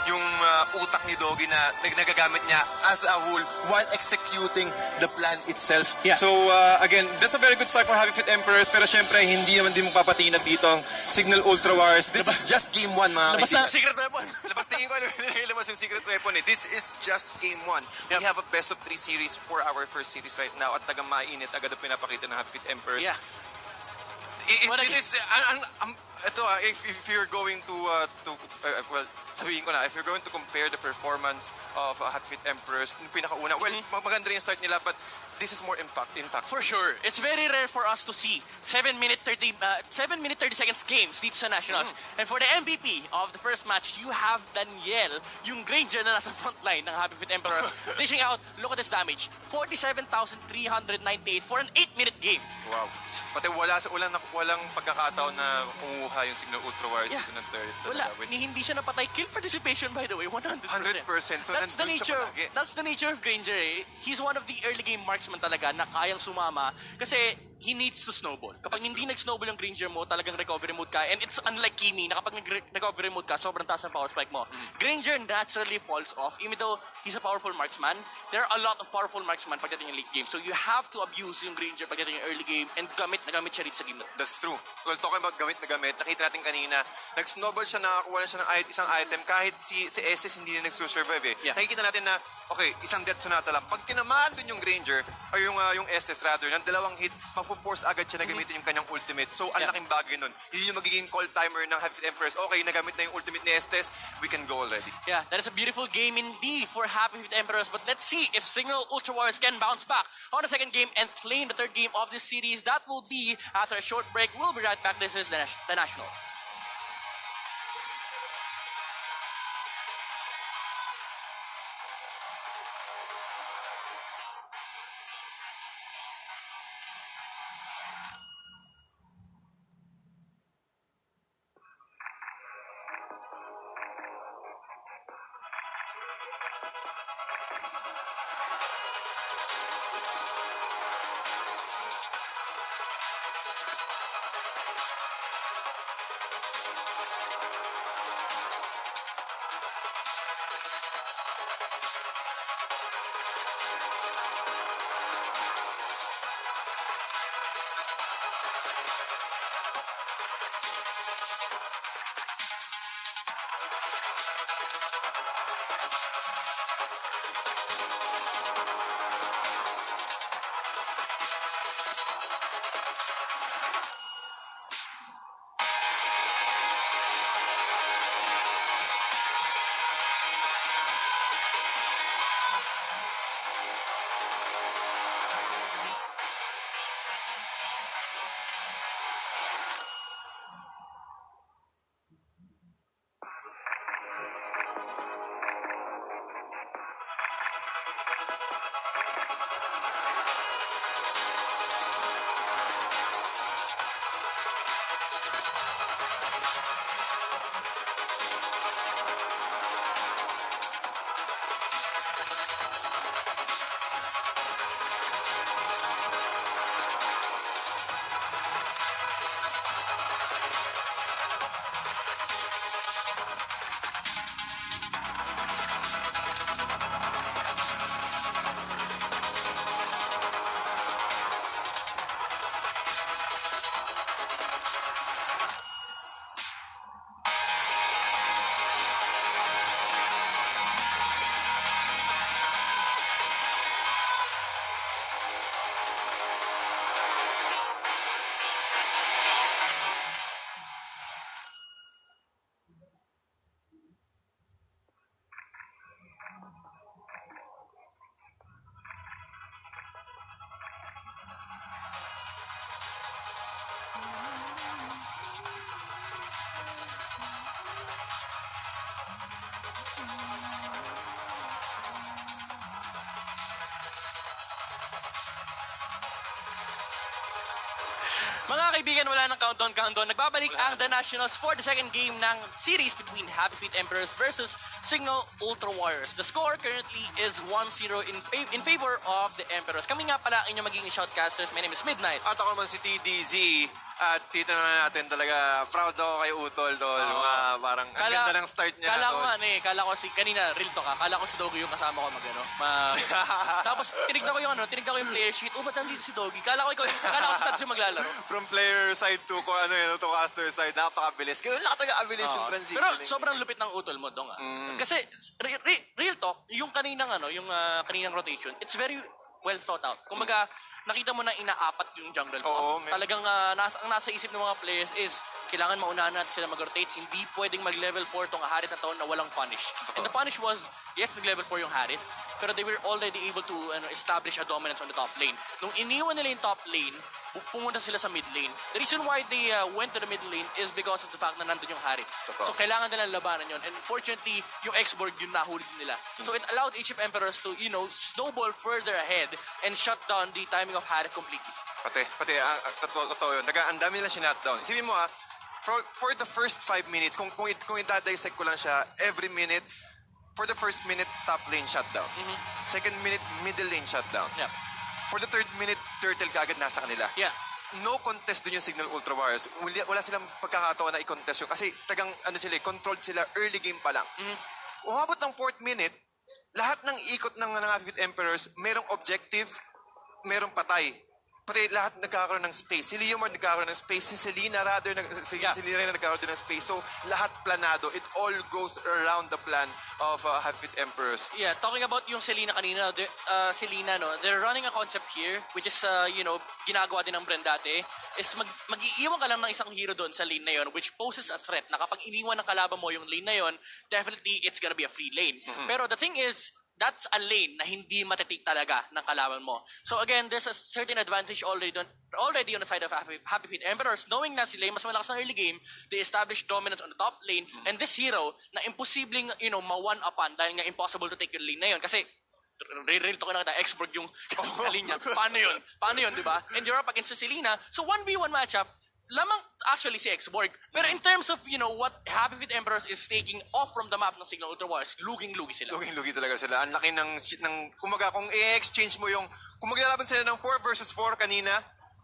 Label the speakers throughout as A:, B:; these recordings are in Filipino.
A: yung utak ni Doggy na nagagamit niya as a whole while executing the plan itself.
B: Yeah.
A: So again, that's a very good start for Happy Feet Emperors, pero syempre hindi naman din magpapatinag dito ang Signal Ultra Wars. This is just game 1, mga
B: Labas na
A: kaibigan.
B: secret weapon.
A: Labas tingin ko labas yung secret weapon eh. This is just game 1.
B: Yep.
A: We have a best of 3 series for our first series right now at tagang mainit agad ang pinapakita ng Happy Feet Emperors.
B: Yeah.
A: It is, if you're going to well, sabihin ko na, if you're going to compare the performance of Happy Feet Emperors, yung pinakauna, well, maganda rin yung start nila, but this is more impact.
B: For sure. It's very rare for us to see 7-minute 30 seconds games dito sa Nationals. And for the MVP of the first match, you have Daniel, yung Granger na nasa front line ng Happy Feet Emperors, dishing out, look at this damage, 47,398 for an 8-minute game.
A: Wow. Pati walang pagkakataon na kumuha yung Signal Ultra Wars dito ng turrets.
B: Wala. Hindi siya napatay. Kill participation, by the way, 100%.
A: 100%. So
B: that's the nature of Granger. Eh. He's one of the early game marksmen talaga na kayang sumama kasi he needs to snowball. Kapag hindi nag-snowball yung Granger mo, talagang recovery mode ka. And it's unlike Kimi na kapag nag-recovery mode ka, sobrang taas ng power spike mo. Granger naturally falls off. Even though he's a powerful marksman, there are a lot of powerful marksman pagdating yung late game. So you have to abuse yung Granger pagdating yung early game and gamit siya rin sa game.
A: That's true. Well, talking about gamit, nakita natin kanina, nag-snowball siya, nakakuha na siya ng isang item kahit si Estes hindi na nagsusurvive eh.
B: Yeah.
A: Nakikita natin na, okay, isang death sonata lang. Pag tinamaan dun yung Granger, o yung Estes rather, ng dalawang hit, magpo-force agad siya na gamitin yung kanyang ultimate. So, ang laking bagay nun. Yun yung magiging call timer ng Happy Feet Emperors. Okay, nagamit na yung ultimate ni Estes, we can go already.
B: Yeah, that is a beautiful game indeed for Happy Feet Emperors. But let's see if Signal Ultra Wars can bounce back on the second game and claim the third game of this series. That will be after a short break. We'll be right back. This is the Nationals. Mga kaibigan, wala ng countdown. Nagbabalik ang The Nationals for the second game ng series between Happy Feet Emperors versus Signal Ultra Warriors. The score currently is 1-0 in favor of the Emperors. Kami nga pala ang inyong magiging shoutcasters. My name is Midnight.
A: At ako naman si TDZ. At kita naman natin talaga, proud ako kay Utol, Tol. Parang ang ganda ng start niya.
B: Kala ko
A: Tol.
B: kala ko kanina, real talk kala ko si Doggy yung kasama ko tapos tinignan ko yung player sheet. Ba't nandito si Doggy? Kala ko si Tads yung maglalaro.
A: From player side to to caster side, napakabilis. Ganun lang talaga abilis yung transition.
B: Pero sobrang lupit ng Utol mo, Dong. Kasi real talk, yung kaninang kaninang rotation, it's very well thought out. Kumbaga, nakita mo na inaapat yung jungle mo. Talagang ang nasa isip ng mga players is kailangan maunahan natin sila mag-rotate. Hindi pwedeng mag-level 4 tong Harit na taon na walang punish. And the punish was, yes, nag-level 4 yung Harit, pero they were already able to establish a dominance on the top lane. Nung iniwan nila yung top lane, pumunta sila sa mid lane. The reason why they went to the mid lane is because of the fact na nandun yung Harit. So kailangan nila labanan yun. And fortunately, yung X-Borg yung nahuli nila. So it allowed HF Emperors to, snowball further ahead and shut down the timing of Harit completely.
A: Pati, totoo yun. Ang dami nila sinutdown. Isipin mo for the first 5 minutes, kung itadissect ko lang siya, every minute, for the first minute, top lane shutdown. Second minute, middle lane shutdown.
B: Yeah.
A: For the third minute, turtle kagad nasa kanila.
B: Yeah.
A: No contest dun yung Signal Ultra Warriors. Wala silang pagkakataon na i-contest yun. Kasi controlled sila early game pa lang. Umabot ng 4th minute, lahat ng ikot ng Happy Emperors, merong objective, merong patay. Pati lahat nagkakaroon ng space. Si Leomar nagkakaroon ng space. Si Selena Selena nagkakaroon din ng space. So, lahat planado. It all goes around the plan of Happy Emperors.
B: Yeah, talking about yung Selena kanina, Selena, they're running a concept here, which is, ginagawa din ng brand dati, is mag-iiwan ka lang ng isang hero doon sa lane na yon, which poses a threat na kapag iniwan ng kalaban mo yung lane na yon, definitely it's gonna be a free lane. Pero the thing is, that's a lane na hindi matitik talaga ng kalaban mo. So again, there's a certain advantage already on the side of Happy Feet Emperors, knowing na sila mas malakas na early game, they established dominance on the top lane, and this hero na imposibleng, ma-one-upan dahil nga impossible to take yung lane na yun. Kasi, real talk na kita, X-Borg yung linya. Paano yun, di ba? And you're up against si Selena, so 1v1 matchup, lamang actually si X-Borg. Pero in terms of, what Happy Feet Emperors is taking off from the map ng Signal Ultra Wars, luging-lugi sila.
A: Luging-lugi talaga sila. Ang laki ng kumaga, kung i-exchange mo kung maglalaban sila ng 4 versus 4 kanina,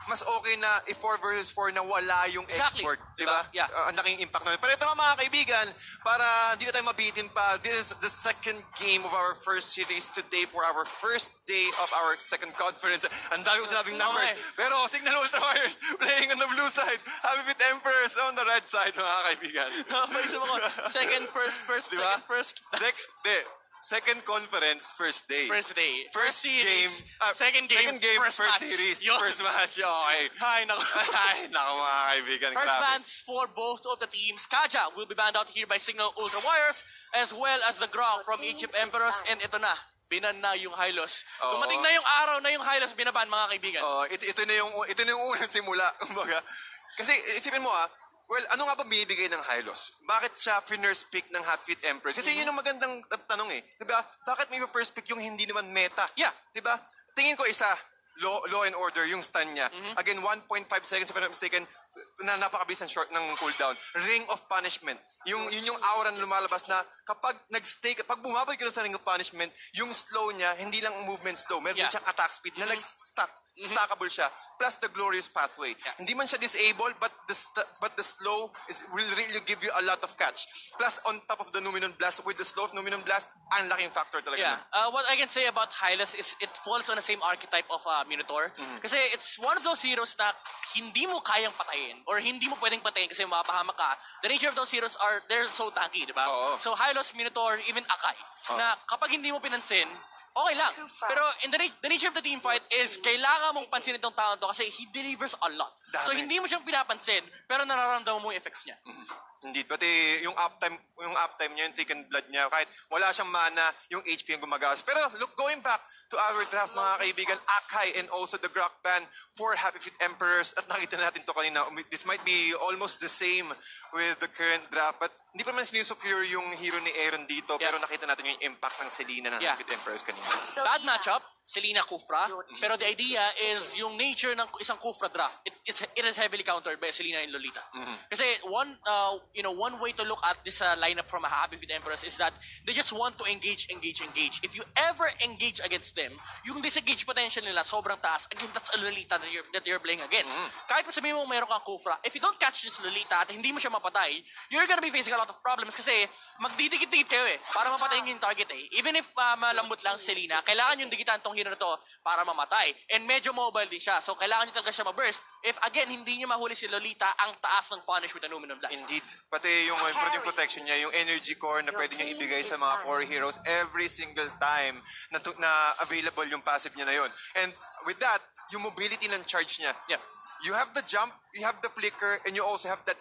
A: mas okay na i-4 versus 4 na wala yung X-Borg. Diba?
B: Yeah.
A: Ang laking impact naman. Pero ito nga mga kaibigan, para hindi na tayo mabitin pa, this is the second game of our first series today for our first day of our second conference. Ang dami ko sinabing numbers. Pero Signal Ultra Warriors playing on the blue side. Happy Feet Emperors on the red side, mga kaibigan.
B: Second,
A: Second conference, first day.
B: First day.
A: First
B: series.
A: Second game,
B: first match.
A: series.
B: Yun.
A: First match, okay.
B: Ay, naku.
A: Ay, naku mga kaibigan.
B: First
A: grabe.
B: bans for both of the teams. Kaja will be banned out here by Signal Ultra Warriors, as well as the Grok from Egypt Emperors. And ito na, binan na yung Hylos. Dumating na yung araw na yung Hylos binaban, mga kaibigan.
A: Ito na yung unang simula. Kumbaga. Kasi isipin mo well, ano nga ba binibigay ng Hylos? Bakit siya first pick ng Happy Feet Emperors? Kasi yun ang magandang tanong Diba? Bakit may first pick yung hindi naman meta?
B: Yeah.
A: Diba? Tingin ko isa, law and order, yung stun niya. Again, 1.5 seconds if I'm not mistaken, na napakabilis ng short ng cooldown. Ring of Punishment. Yun yung aura na lumalabas na kapag pag bumabalik ka sa Ring of Punishment, yung slow niya, hindi lang movement slow, meron siyang attack speed na stackable siya. Plus the Glorious Pathway.
B: Yeah.
A: Hindi man siya disabled, but the slow will really give you a lot of catch. Plus on top of the Numinon Blast, with the slow of Numinon Blast, ang laking factor talaga.
B: Yeah. What I can say about Hylos is it falls on the same archetype of Minotaur. Kasi it's one of those heroes na hindi mo kayang patayin or hindi mo pwedeng patayin kasi mapahamak ka. The nature of those heroes they're so tanky, di ba? So Hylos, Minotaur, even Akai, na kapag hindi mo pinansin, okay lang. Pero the nature of the team fight is kailangan mong pansin itong taon to kasi he delivers a lot.
A: Dami.
B: So hindi mo siyang pinapansin, pero nararamdaman mo yung effects niya.
A: Indeed. Pati yung uptime niya, yung taken blood niya, kahit wala siyang mana, yung HP yung gumagawas. Pero look, going back to our draft, mga kaibigan, Akai and also the Grok ban for Happy Feet Emperors. At nakita natin to kanina. This might be almost the same with the current draft. But hindi pa naman sinisecure yung hero ni Aaron dito. Pero nakita natin yung impact ng Selena ng Happy Feet Emperors kanina.
B: Bad matchup, Selena Kufra. Pero the idea is yung nature ng isang Kufra draft. It is heavily countered by Selena and Lolita. Kasi one way to look at this lineup from a Happy Feet Emperors is that they just want to engage. If you ever engage against them, yung disengage potential nila sobrang taas. Again, that's a Lolita that you're playing against. Kahit pa sabihin mo meron kang Kufra, if you don't catch this Lolita at hindi mo siya mapatay, you're gonna be facing a lot of problems kasi magdidikit-dikit kayo para mapatayin yung target Even if malambot lang si Selena, kailangan yung dikitan tong hero na to para mamatay. And medyo mobile din siya, so kailangan nyo talaga siya ma-burst. If again, hindi nyo mahuli si Lolita, ang taas ng punish with Aluminum Blast.
A: Indeed. Pati yung protection niya, yung energy core na pwede niya ibigay sa mga core heroes every single time na available yung passive niya na yun. And with that, yung mobility ng charge niya.
B: Yeah.
A: You have the jump, you have the flicker, and you also have that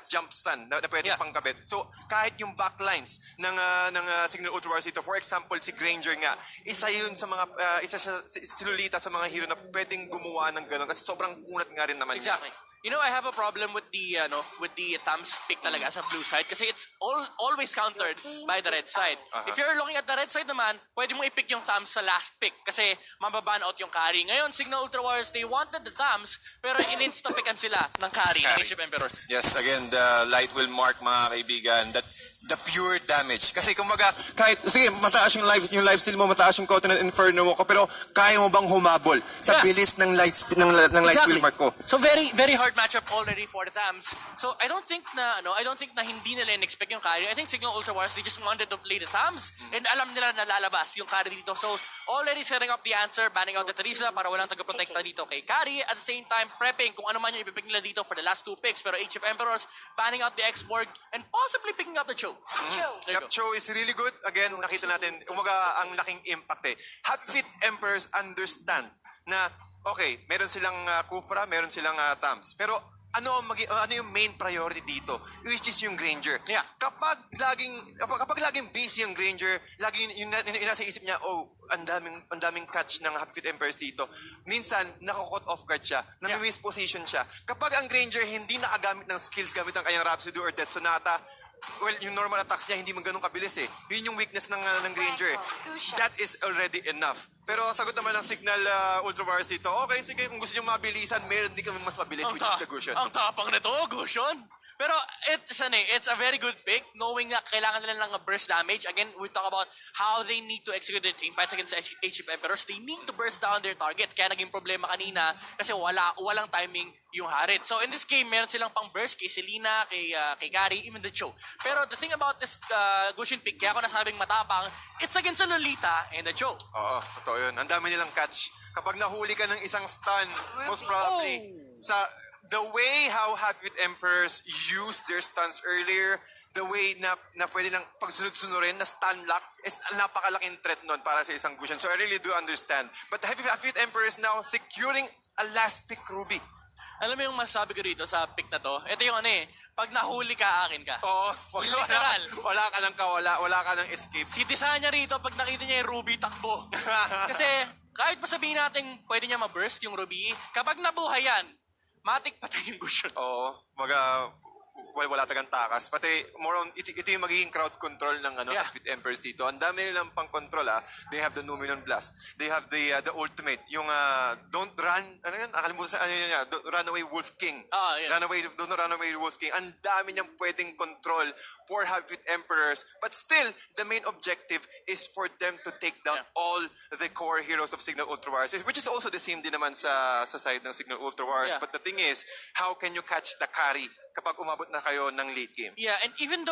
A: jump stun na pwede pangkabit. So, kahit yung backlines ng Signal Ultra Wars dito, for example, si Granger nga, isa yun sa mga, isa siya, si Lolita sa mga hero na pwedeng gumawa ng gano'n kasi sobrang kunat nga rin naman
B: Exactly. You know, I have a problem with the Tams pick talaga sa blue side kasi it's always countered by the red side. If you're looking at the red side naman, pwede mo i-pick yung Tams sa last pick kasi mababan out yung carry. Ngayon, Signal Ultra Warriors, they wanted the Tams pero in-insta-pickan sila ng carry. Age of Emperors.
A: Yes, again, the light will mark, mga kaibigan, that the pure damage. Kasi kumbaga, kahit, sige, mataas yung life steal mo, mataas yung Covenant Inferno mo ko, pero kaya mo bang humabol sa bilis ng light will mark ko?
B: So very very hard matchup already for the Thams. So I don't think na hindi nila in-expect yung carry. I think Signal Ultra Wars, they just wanted to play the Thams and alam nila na lalabas yung carry dito. So already setting up the answer, banning out the Teresa para walang taga-protecta dito kay carry. At the same time, prepping kung ano man yung ipipick nila dito for the last 2 picks. Pero Age of Emperors, banning out the X-Borg and possibly picking up the Cho.
A: Yep, Cho is really good. Again, nakita natin, umaga ang laking impact Happy Feet Emperors understand na okay, meron silang Kufra, meron silang Tams. Pero ano yung main priority dito? Which is yung Granger.
B: Yeah.
A: Kapag laging busy yung Granger, laging yung nasa isip niya, ang daming catch ng Happy Feet Emperors dito. Minsan, nako-caught off guard siya, nami-miss position siya. Kapag ang Granger hindi nakagamit ng skills gamit ng kanyang Rhapsody or Death Sonata, well, yung normal attacks niya hindi man ganun kabilis Yun yung weakness ng Granger That is already enough. Pero sagot naman ng Signal Ultra Wars dito, okay, sige, kung gusto nyo mabilisan, meron din kami mas mabilis, which is the Gusion.
B: Ang tapang nito, Gusion. Pero it's a very good pick, knowing na kailangan nila ng burst damage. Again, we talk about how they need to execute their team fights against Age of Emperors. They need to burst down their targets. Kaya naging problema kanina kasi walang timing yung Harit. So in this game, meron silang pang burst kay Selena, kay Gary, even the Cho. Pero the thing about this Gusion pick, kaya ako nasabing matapang, it's against the Lolita and the Cho.
A: Oo, totoo yun. Ang dami nilang catch. Kapag nahuli ka ng isang stun, most probably, the way how Happy Feet Emperors use their stuns earlier, the way na pwede lang pagsunod-sunurin na stun lock is napakalaking threat nun para sa isang Gusion. So I really do understand. But Happy Feet Emperors now securing a last pick Ruby.
B: Alam mo yung masasabi ko rito sa pick na to? Ito yung pag nahuli ka, akin ka.
A: Oo.
B: Literal.
A: Wala ka ng kawala, wala ka ng escape.
B: Si Tisanya rito, pag nakita niya yung Ruby, takbo. Kasi kahit pa sabihin natin pwede niya ma-burst yung Ruby, kapag nabuhay yan, matik patay yung Gusion.
A: Oo. Wala tagang takas. Pati, more on, ito yung magiging crowd control ng Happy Feet Emperors dito. Ang dami nilang pang control They have the Numinon Blast. They have the ultimate. Yung don't run, nakalimutan sa, Runaway Wolf King. Don't run away Wolf King. Ang dami niyang pwedeng control for Happy Feet Emperors. But still, the main objective is for them to take down all the core heroes of Signal Ultra Wars. Which is also the same din naman sa side ng Signal Ultra Wars.
B: Yeah.
A: But the thing is, how can you catch the carry kapag umabot na kayo ng late game?
B: Yeah, and even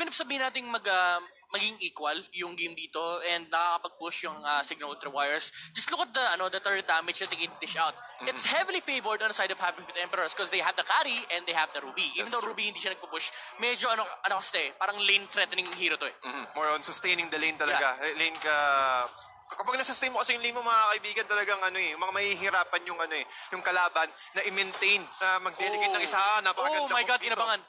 B: if sabihin natin maging equal yung game dito and nakakapag-push yung Signal Ultra Warriors, just look at the turret damage that they can dish out. It's heavily favored on the side of Happy Feet Emperors because they have the carry and they have the Ruby. Even though Ruby hindi siya nagpo-push, medyo parang lane threatening hero to
A: More on sustaining the lane talaga. Lane ka... Kapag nasa-sustain mo kasi yung lane mo, mga kaibigan, talagang mga mahihirapan yung kalaban na i-maintain, na mag-delegate ng isa, napakaganda.
B: Oh my God, inabangan.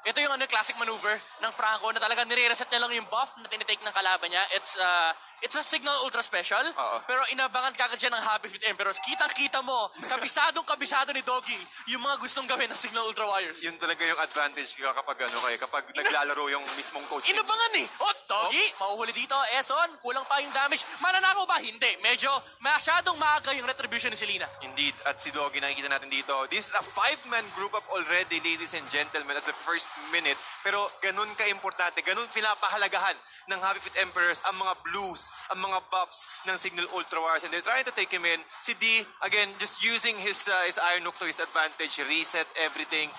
B: Ito yung classic maneuver ng Franco na talaga nire-reset niya lang yung buff na tinitake ng kalaban niya. It's a Signal Ultra Special, pero inabangan kagad siya ng Happy Feet Emperors. Kitang-kita mo, kabisado ni Doggy yung mga gustong gawin ng Signal Ultra Warriors.
A: Yun talaga yung advantage kapag naglalaro yung mismong coach.
B: Inabangan Doggy, mahuhuli dito, Eson, kulang pa yung damage. Mananakaw ba? Hindi. Medyo masyadong maaga yung retribution ni Selena.
A: Indeed, at si Doggy nakikita natin dito. This is a 5-man group up already, ladies and gentlemen, at the first minute. Pero ganun ka-importante, ganun pinapahalagahan ng Happy Feet Emperors ang mga blues, ang mga buffs ng Signal Ultra Wars. And they're trying to take him in. Si D, again, just using his Iron Hook to his advantage, reset everything.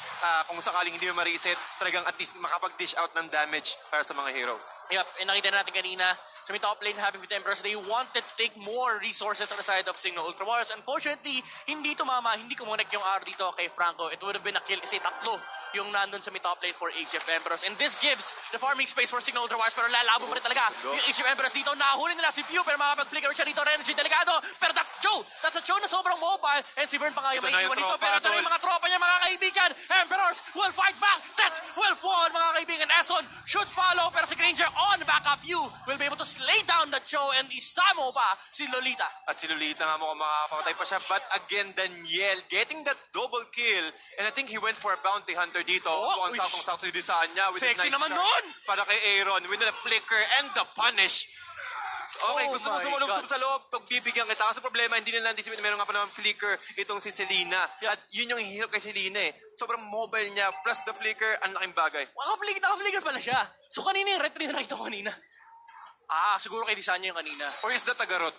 A: Kung sakaling hindi mo ma-reset, talagang at least makapag-dish out ng damage para sa mga heroes.
B: Yep, and nakita natin kanina, sa may top lane, Happy Feet Emperors, they wanted to take more resources on the side of Signal Ultra Wars. Unfortunately, hindi tumama, hindi kumunik yung R dito kay Franco. It would have been a kill kasi tatlo yung nandun sa may top lane for HF Emperors. And this gives the farming space for Signal Ultra Wars, pero lalabo pa rin talaga yung HF Emperors dito. Nahuli nila si Pew, pero makapag-flicker siya dito. Energy delikado, pero that's Joe! That's a Joe na sobrang mobile. And si Vern pa nga yung may iwan dito, pero ito na yung mga tropa niya, mga kaibigan. Emperors will fight back. That's will fall, mga kaibigan. Eson should follow, pero si Granger on backup view will be able to lay down the Joe and isamo pa si Lolita.
A: At si Lolita nga mukhang makakapatay pa siya. But again, Daniel getting that double kill. And I think he went for a bounty hunter dito. Mukhang sakong-sakto yung design niya. With
B: Sexy
A: a nice
B: naman
A: charge
B: nun!
A: para kay Aaron. With the flicker and the punish. Okay,
B: Oh
A: gusto mo
B: my
A: sumulog
B: God.
A: sa loob, pagbibigyan kita. Kasi problema, hindi nila anticipate na meron nga pa naman flicker itong si Selena. At yun yung hirap kay Selena eh. Sobrang mobile niya, plus the flicker, ang laking bagay.
B: Naka-flicker pala siya. So kanina yung retry na nakita ko kanina. Siguro kay design niya yung kanina.
A: Or is that Tagarot?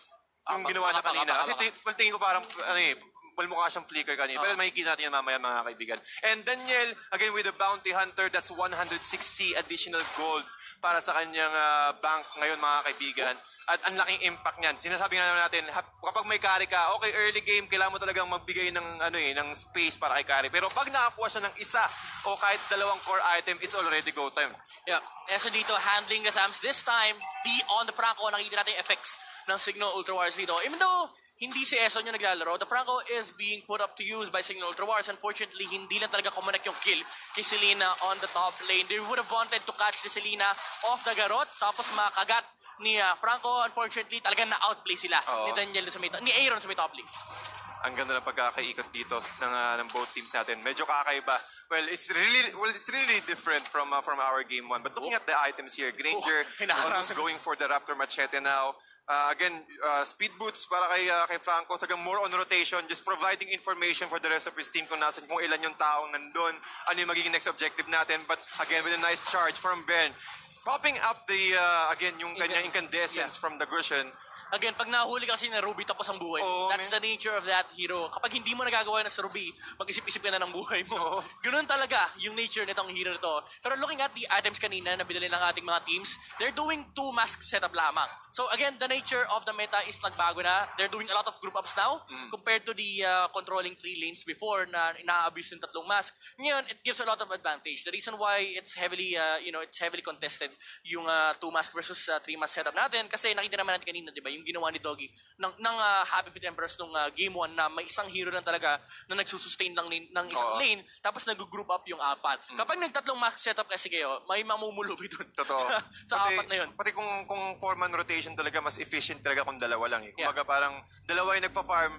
A: Yung ginawa niya kanina. Kasi tingin ko parang, mukha siyang flicker kanina. Pero makikita natin yan mamaya mga kaibigan. And Daniel, again with the bounty hunter, that's 160 additional gold para sa kanyang bank ngayon mga kaibigan. At ang laking impact niyan. Sinasabi nga naman natin, kapag may carry ka, okay, early game, kailangan mo talagang magbigay ng space para kay carry. Pero pag nakakuha siya ng isa o kahit dalawang core item, it's already go time.
B: Yeah. Eso dito, handling the Sams. This time, on the Franco, nakikita natin yung effects ng Signal Ultra Wars dito. Even though hindi si Eson yung naglalaro, the Franco is being put up to use by Signal Ultra Wars. Unfortunately, hindi lang talaga kumonek yung kill kay Selena on the top lane. They would have wanted to catch the Selena off the garot, tapos makagat ni Franco. Unfortunately, talagang na-outplay sila ni Daniel ni Aaron sa may top lane.
A: Ang ganda ng pagkakaikot dito ng both teams natin. Medyo kakaiba. Well, it's really different from our game 1. But looking at the items here, Granger almost going for the Raptor Machete now. Again, speed boots para kay Franco. Sagang more on rotation, just providing information for the rest of his team kung ilan yung taong nandun, ano yung magiging next objective natin. But again, with a nice charge from Ben, popping up yung kanyang incandescence from the Gusion.
B: Again, pag nahuli kasi na Ruby tapos ang buhay mo, that's the nature of that hero. Kapag hindi mo nagagawa na sa Ruby, mag-isip-isip ka na ng buhay mo. Ganun talaga yung nature nitong hero nito. Pero looking at the items kanina na binili ng ating mga teams, they're doing 2 mask setup lamang. So again, the nature of the meta is nagbago na. They're doing a lot of group ups now compared to the controlling 3 lanes before na ina-abuse yung 3 mask. Ngayon, it gives a lot of advantage. The reason why it's heavily contested yung 2 mask versus 3 mask setup natin kasi nakita naman natin kanina, di ba? Yung ginawa ni Doggy ng Happy Feet Emperors nung game 1 na may isang hero lang talaga na nagsusustain ng isang lane tapos nag-group up yung apat. Kapag nag-3 mask setup kasi kayo, may mamumulubi dun sa apat na yun.
A: Pati kung 4-man rotation talaga, mas efficient talaga kung dalawa lang eh. Kumbaga parang dalawa yung nagpa-farm,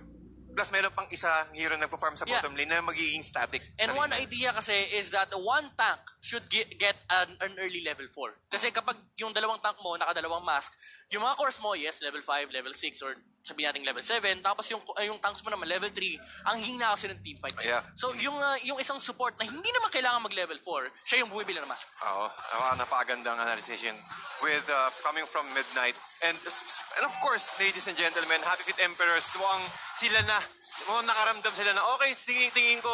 A: plus meron pang isa hero nagpa-farm sa bottom lane na magiging static.
B: And one idea kasi is that one tank should get an early level 4. Kasi kapag yung dalawang tank mo, nakadalawang mask, yung mga cores mo, yes, level 5, level 6, or sabihin natin level 7, tapos yung tanks mo naman level 3, ang hina kasi ng teamfight.
A: Yeah.
B: So yung isang support na hindi naman kailangan mag-level 4, siya yung bumibili ng mask.
A: Oo, napakagandang analysis yun with coming from Midnight. And of course, ladies and gentlemen, Happy Feet Emperors, mukhang sila na, mukhang nakaramdam sila na, okay, tingin ko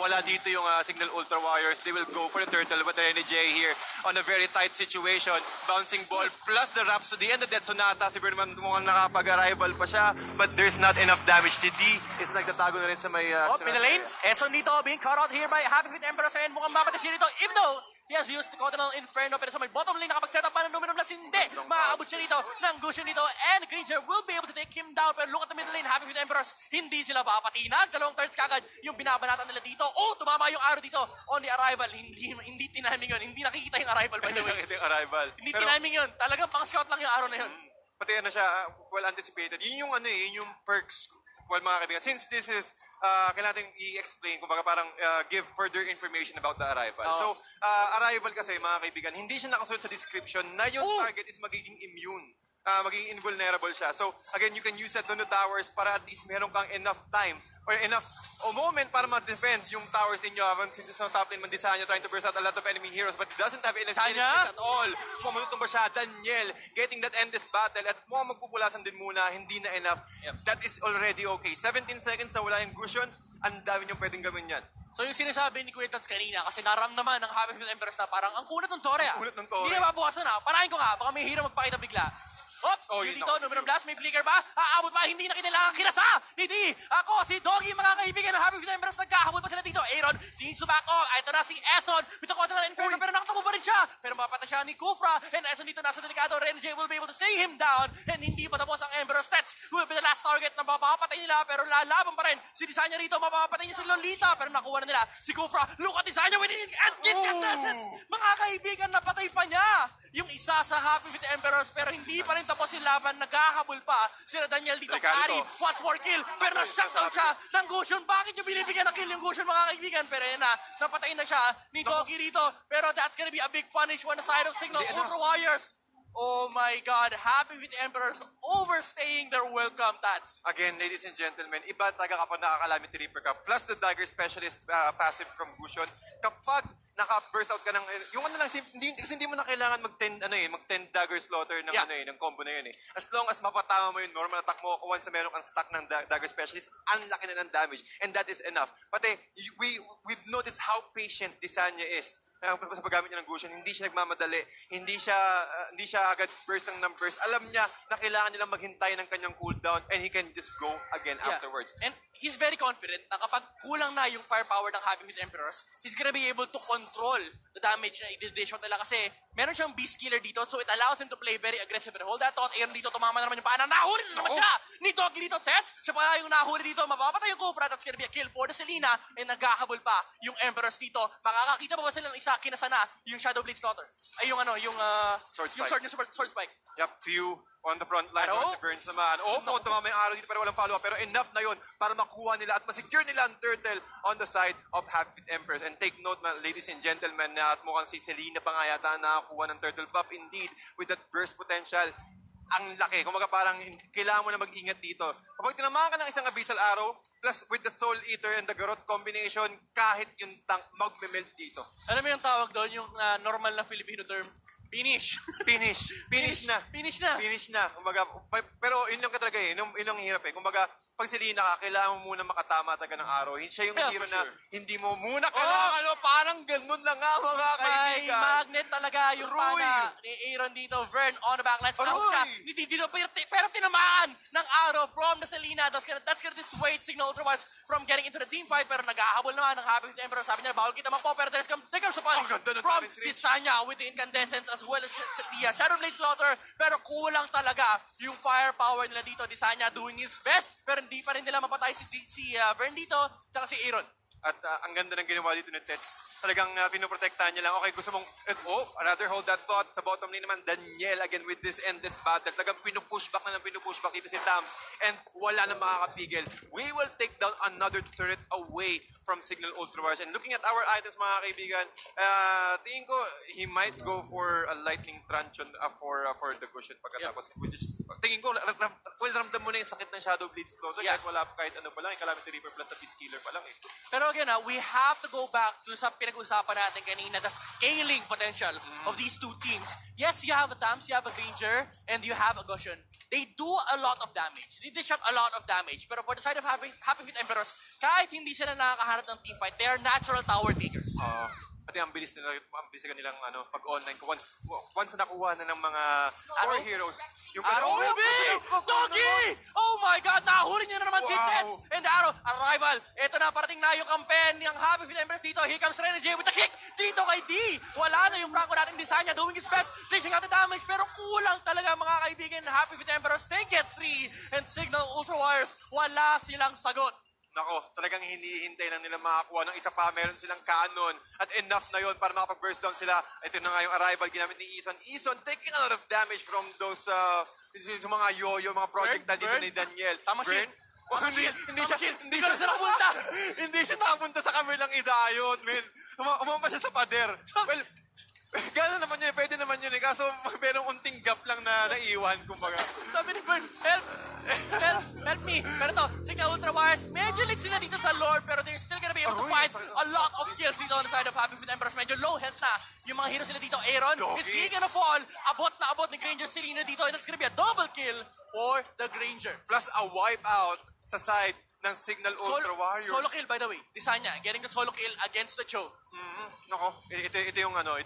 A: wala dito yung Signal Ultra Warriors. They will go for the turtle, but J here on a very tight situation. Bouncing ball plus the Rhapsody and the Death Sonata. Si Bernman mukhang nakapag-arrival pa siya, but there's not enough damage. Si D is nagtatago na rin sa may...
B: in the lane, Eson dito being cut out here by Happy Feet Emperors and mukhang mapatay siya dito, even though he has used the Continental Inferno, pero sa may bottom lane nakapag-set up pa ng Numinum Blast, hindi maaabot siya dito ng Gusion dito, and Granger will be able to take him down. Pero look at the middle lane, Happy Feet Emperors, hindi sila papatinag. 2 turns kagad yung binabanatan nila dito. Tumama yung arrow dito on the arrival. Hindi tinaming yun, hindi nakikita yung arrival, by the way.
A: Nakikita yung arrival.
B: Hindi tinaming yun, talagang pang-scout lang yung arrow na yun.
A: Pati siya, well anticipated. Yun yung perks, well mga kaibigan. Since this is kailangan natin i-explain, kumbaga parang give further information about the arrival. So, arrival kasi, mga kaibigan, hindi siya nakasunod sa description na yung target is magiging immune maging invulnerable siya. So, again, you can use that Dono Towers para at least meron kang enough time or enough moment para ma-defend yung towers ninyo. Since it's on top lane, Mandisanya trying to burst out a lot of enemy heroes but doesn't have any space at all. Pumulutong ba siya? Daniel getting that endless battle at mukhang magpupulasan din muna, hindi na enough. That is already okay. 17 seconds na wala yung cushion, ang dami niyong pwedeng gawin yan.
B: So yung sinasabi ni Kuya Tats kanina, kasi naramdaman ng Happy Feet Emperors na parang ang kunat ng Tore.
A: Ang kunat ng Tore.
B: Hindi na mabukasan na. Parahin ko nga, baka may hero magpakita bigla. Oops!
A: Oh,
B: Yung
A: yun
B: dito,
A: ako,
B: numero blast, may flicker ba? Aabot ba? Hindi na kinailangan kinasa! Hindi! Ako, si Doggy, mga kaibigan ng Happy Feet Emperors, nagkahabol pa sila dito. Aaron, needs to back off. Ito na si Eson. Pitakotra na Inferno, pero nakatakbo pa rin siya. Pero mapatay siya ni Kufra. And Eson dito nasa delikado. Renjay will be able to stay him down. And hindi pa tapos ang Emperor's Stats. Will be the last target na mapapatay nila. Pero lalaban pa rin. Si Desanya rito, mapapatay niya si Lolita. Pero nakuha na nila. Si Kufra, look at Desanya with it. And incandescence! Mga kaibigan, napatay pa niya. Yung isa sa Happy Feet Emperors, pero hindi pa rin tapos yung laban, naghahabol pa. Sila Daniel dito, Kari, wants more kill, pero na-shutdown siya ng Gusion. Bakit nyo binibigyan ng kill yung Gusion, mga kaibigan? Pero yan na, napatay na siya ni Doki rito. Pero that's gonna be a big punish on the side of Signal Ultra Warriors. Oh my God, Happy Feet Emperors overstaying their welcome, Tats.
A: Again, ladies and gentlemen, iba talaga kapag nakakalamity Reaper ka. Plus the Dagger Specialist passive from Gusion. Kapag naka-burst out ka ng, yung ano lang, kasi hindi mo na kailangan mag-10 Dagger Slaughter ng, ng combo na yun eh. As long as mapatama mo yung normal attack mo, once meron kang stack ng Dagger Specialist, ang laki na ng damage. And that is enough. Pati, we've noticed how patient Desanya is. Sa paggamit niya ng Gusion, hindi siya nagmamadali, hindi siya agad burst ng numbers. Alam niya na kailangan niya lang maghintay ng kanyang cooldown and he can just go again afterwards.
B: And he's very confident na kapag kulang na yung firepower ng Happy Feet Emperors, he's gonna be able to control the damage na i-dish nila kasi meron siyang beast killer dito, so it allows him to play very aggressive. But hold that thought, Aaron dito, tumama na naman yung paa. Nahuli na naman siya ni Doggy dito, Tets. Siya pa yung nahuli dito, mapapatay yung Kufra. That's gonna be a kill for the Selena. And naghahabol pa yung Emperors dito. Makakakita pa ba sila ng isa kinasana yung Shadow Blade Slaughter? Ay, yung
A: Sword Spike.
B: yung sword spike.
A: Yep, few on the front lines on si Burns naman. Tumama yung arrow dito pero walang follow-up. Pero enough na yun para makuha nila at masecure nila ang turtle on the side of Happy Feet Emperors. And take note, ladies and gentlemen, na at mukhang si Selena pa nga yata nakakuha ng turtle buff. Indeed, with that burst potential, ang laki. Kung parang kailangan mo na mag-ingat dito. Kapag tinamaan ka ng isang abyssal arrow, plus with the Soul Eater and the Garrote combination, kahit yung tank magme-melt dito.
B: Alam mo yung tawag doon, yung normal na Filipino term, finish.
A: Finish na.
B: Finish na.
A: Finish na. Kumbaga, pero yun lang talaga eh. Yun ang hirap eh. Kumbaga, pag Selena ka, kailangan mo muna makatama talaga ng araw. Siya yung hero na hindi mo muna kailangan, parang ganun lang nga mga kaibigan.
B: May magnet talaga yung pana ni Aaron dito. Vern on the backlines. Out siya. Dito, pero tinamaan ng arrow from the Selena. That's gonna dissuade Signal Ultrawise from getting into the team fight. Pero nag-ahabol naman ng Happy Feet Emperor. Sabi niya, bawal kita magpo. Pero there comes a punch from Desanya with the incandescence as well as the Shadow Blade Slaughter. Pero kulang talaga yung firepower nila dito. Desanya doing his best. Pero hindi pa rin nila mapatay si Vern dito. Tsaka si Aaron.
A: At ang ganda ng ginawa dito ni Tets. Talagang pinoprotektahan niya lang. Okay, gusto mong, rather hold that thought. Sa bottom lane naman, Daniel again with this endless battle. Talagang pinupushback dito si Tams. And wala na makakapigil. We will take down another turret away from Signal Ultrawars. And looking at our items, mga kaibigan, tingin ko, he might go for a lightning truncheon for the cushion pagkatapos. Tingin ko, ramdam mo na yung sakit ng Shadow Blade Slow. So kahit ano pa lang, yung Calamity Reaper plus the Beast Killer pa lang eh.
B: Pero again, we have to go back to sa pinag-usapan natin kanina, the scaling potential of these two teams. Yes, you have a Tams, you have a Granger, and you have a Gusion. They do a lot of damage. They dish out a lot of damage. Pero for the side of Happy Feet Emperors, kahit hindi sila nakakaharap ng team fight, they are natural tower takers.
A: Pati ang bilis nilang pag-online ko. Once na nakuha na ng mga core heroes, yung
B: Doggy! Oh my God! Nahuli niya na naman si Tets! And the arrow, arrival! Ito na, parating na yung kampen ng Happy Feet Emperors dito. Here comes Renjay with the kick! Dito kay D! Wala na yung Franco nating Desanya doing his best, dishing out the damage, pero kulang talaga mga kaibigan. Happy Feet Emperors, they get 3, and Signal Ultra Wires, wala silang sagot.
A: Nako, talagang hinihintay lang nila makakuha ng isa pa. Meron silang cannon. At enough na yon para makapag-burst down sila. Ito na nga yung arrival ginamit ni Ison. Ison taking a lot of damage from those mga yo-yo, mga projectile dito ni Daniel.
B: Tama shield.
A: Hindi siya nakapunta. Hindi siya nakapunta sa kamelang idayot, man. Umampa siya sa pader. Gano'n naman yun, pwede naman yun eh. Kaso merong unting gap lang na naiwan, kumbaga.
B: Sabi ni Bern, help me. Pero to, Signal Ultra Wires, medyo late sila dito sa Lord, pero they're still gonna be able to find a lot of kills dito on the side of Happy Feet Emperors. Medyo low health na yung mga heroes nila dito. Aaron, is he gonna fall? Abot na abot ni Granger Selena dito, and it's gonna be a double kill for the Granger.
A: Plus a wipeout sa side ng Signal Ultra Warriors.
B: Solo kill, by the way. Design niya, getting the solo kill against the Cho.
A: Nako, ito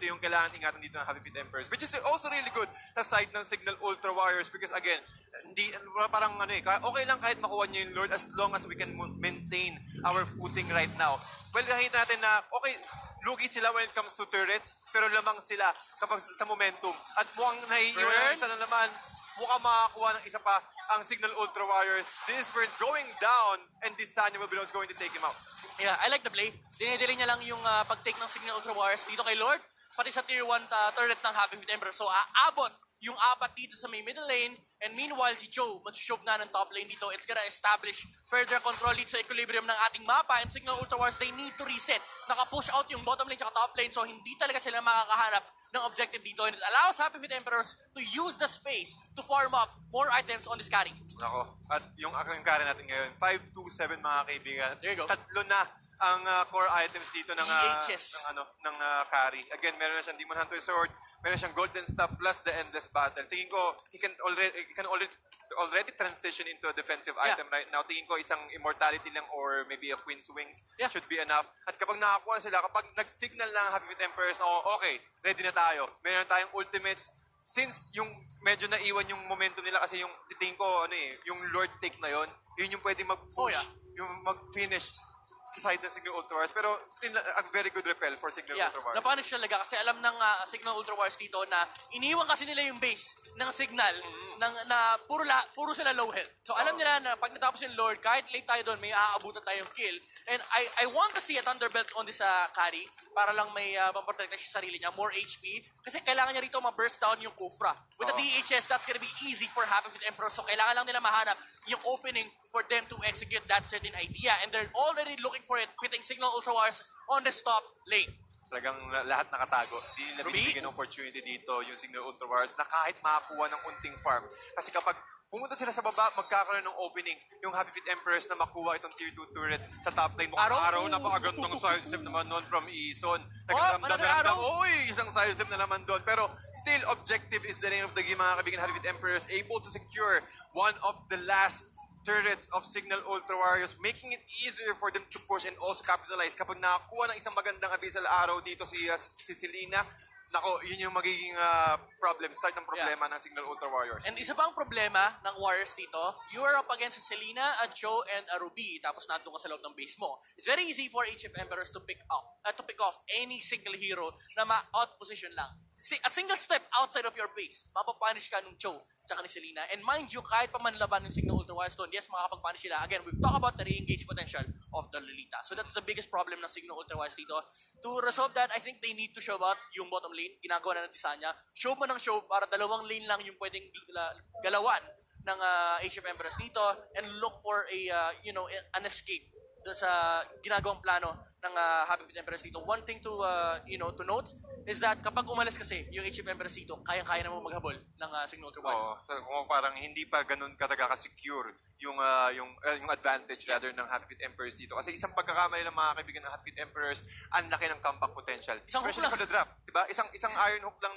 A: yung kailangan ingatan dito ng Happy Feet Emperors, which is also really good sa side ng Signal Ultra Warriors because again, hindi parang okay lang kahit makuha niyo yung Lord as long as we can maintain our footing right now. Well, kahit natin na okay, lugi sila when it comes to turrets, pero lamang sila kapag sa momentum. At mukhang naiiwan isa na naman, mukhang makakuha ng isa pa ang Signal Ultra Warriors. This bird's going down and this Sanya will be going to take him out.
B: Yeah, I like the play. Dinidili niya lang yung pag-take ng Signal Ultra Warriors dito kay Lord, pati sa tier 1 turret ng Happy Feet Emperor. So, aabot yung apat dito sa may middle lane, and meanwhile, si Cho, mag-shove na ng top lane dito. It's gonna establish further control dito sa equilibrium ng ating mapa, and Signal Ultra Warriors, they need to reset. Naka-push out yung bottom lane tsaka top lane, so hindi talaga sila makakahanap ng objective dito, and it allows Happy Feet Emperors to use the space to farm up more items on this carry.
A: Nako, at yung carry natin ngayon, 5-2-7 mga kaibigan.
B: There you go.
A: Tatlo na ang core items dito ng
B: EHS.
A: ng carry. Again, meron na siyang Demon Hunter Sword, meron siyang Golden Staff plus the Endless Battle. Tingin ko, he can already transition into a defensive item right now. Tingin ko isang Immortality lang or maybe a Queen's Wings should be enough. At kapag nakakuha sila, kapag nag-signal ng Happy Feet Emperors, okay, ready na tayo. Meron tayong ultimates. Since yung medyo naiwan yung momentum nila kasi yung tingin ko yung Lord take na yun yung pwede mag-push, yung mag-finish sa side ng Signal Ultra Wars. Pero still, a very good repel for Signal Ultra Wars.
B: Napunish talaga kasi alam ng Signal Ultra Wars dito na iniwan kasi nila yung base ng Signal na puro sila low health. So alam nila na pag natapos yung Lord, kahit late tayo doon, may aabutan tayong kill. And I want to see a Thunderbelt on this carry para lang may maprotekta siya sarili niya, more HP. Kasi kailangan niya rito ma-burst down yung Kufra. With the DHS, that's gonna be easy for Happy Feet Emperor. So kailangan lang nila mahanap yung opening for them to execute that certain idea. And they're already looking for it, quitting Signal Ultra Wars on the top lane.
A: Talagang lahat nakatago. Hindi nila binibigyan ng opportunity dito yung Signal Ultra Wars na kahit makakuha ng unting farm. Kasi kapag pumunta sila sa baba, magkakaroon ng opening yung Happy Feet Emperors na makuha itong tier 2 turret sa top lane. Araw, napakagandang sidestep naman noon from Ison. Nagdamdam, isang sidestep na naman doon. Pero still, objective is the name of the game, mga kaibigan. Happy Feet Emperors able to secure one of the last turrets of Signal Ultra Warriors, making it easier for them to push and also capitalize. Kapag nakakuha ng isang magandang abyssal arrow dito si Selena, nako, yun yung magiging start ng problema ng Signal Ultra Warriors.
B: And isa pang problema ng Warriors dito, you are up against a Selena, a Joe, and a Ruby, tapos nandun ka sa loob ng base mo. It's very easy for HF Emperors to pick off any single hero na ma-out position lang. A single step outside of your base, mapapunish ka nung Joe tsaka ni Selena. And mind you, kahit pa man laban ng Signal Ultra Warriors doon, yes, makakapag-punish sila. Again, we've talked about the re-engage potential of the Lolita. So that's the biggest problem ng Signal Ultra Warriors dito. To resolve that, I think they need to show out yung bottom lane. Ginagawa na ng Tisanya. Show mo ng show para dalawang lane lang yung pwedeng galawan ng HF Emperors dito and look for an escape sa ginagawang plano ng Happy Feet Emperors dito. One thing to note is that kapag umalis kasi yung HF Emperors dito, kayang-kaya naman maghabol ng Signal Ultra Warriors.
A: So kung parang hindi pa ganun kataga ka-secure yung advantage rather ng Happy Feet Emperors dito. Kasi isang pagkakamali ng mga kaibigan ng Happy Feet Emperors, ang laki ng comeback potential. Especially for the draft, 'di ba? Isang iron hook lang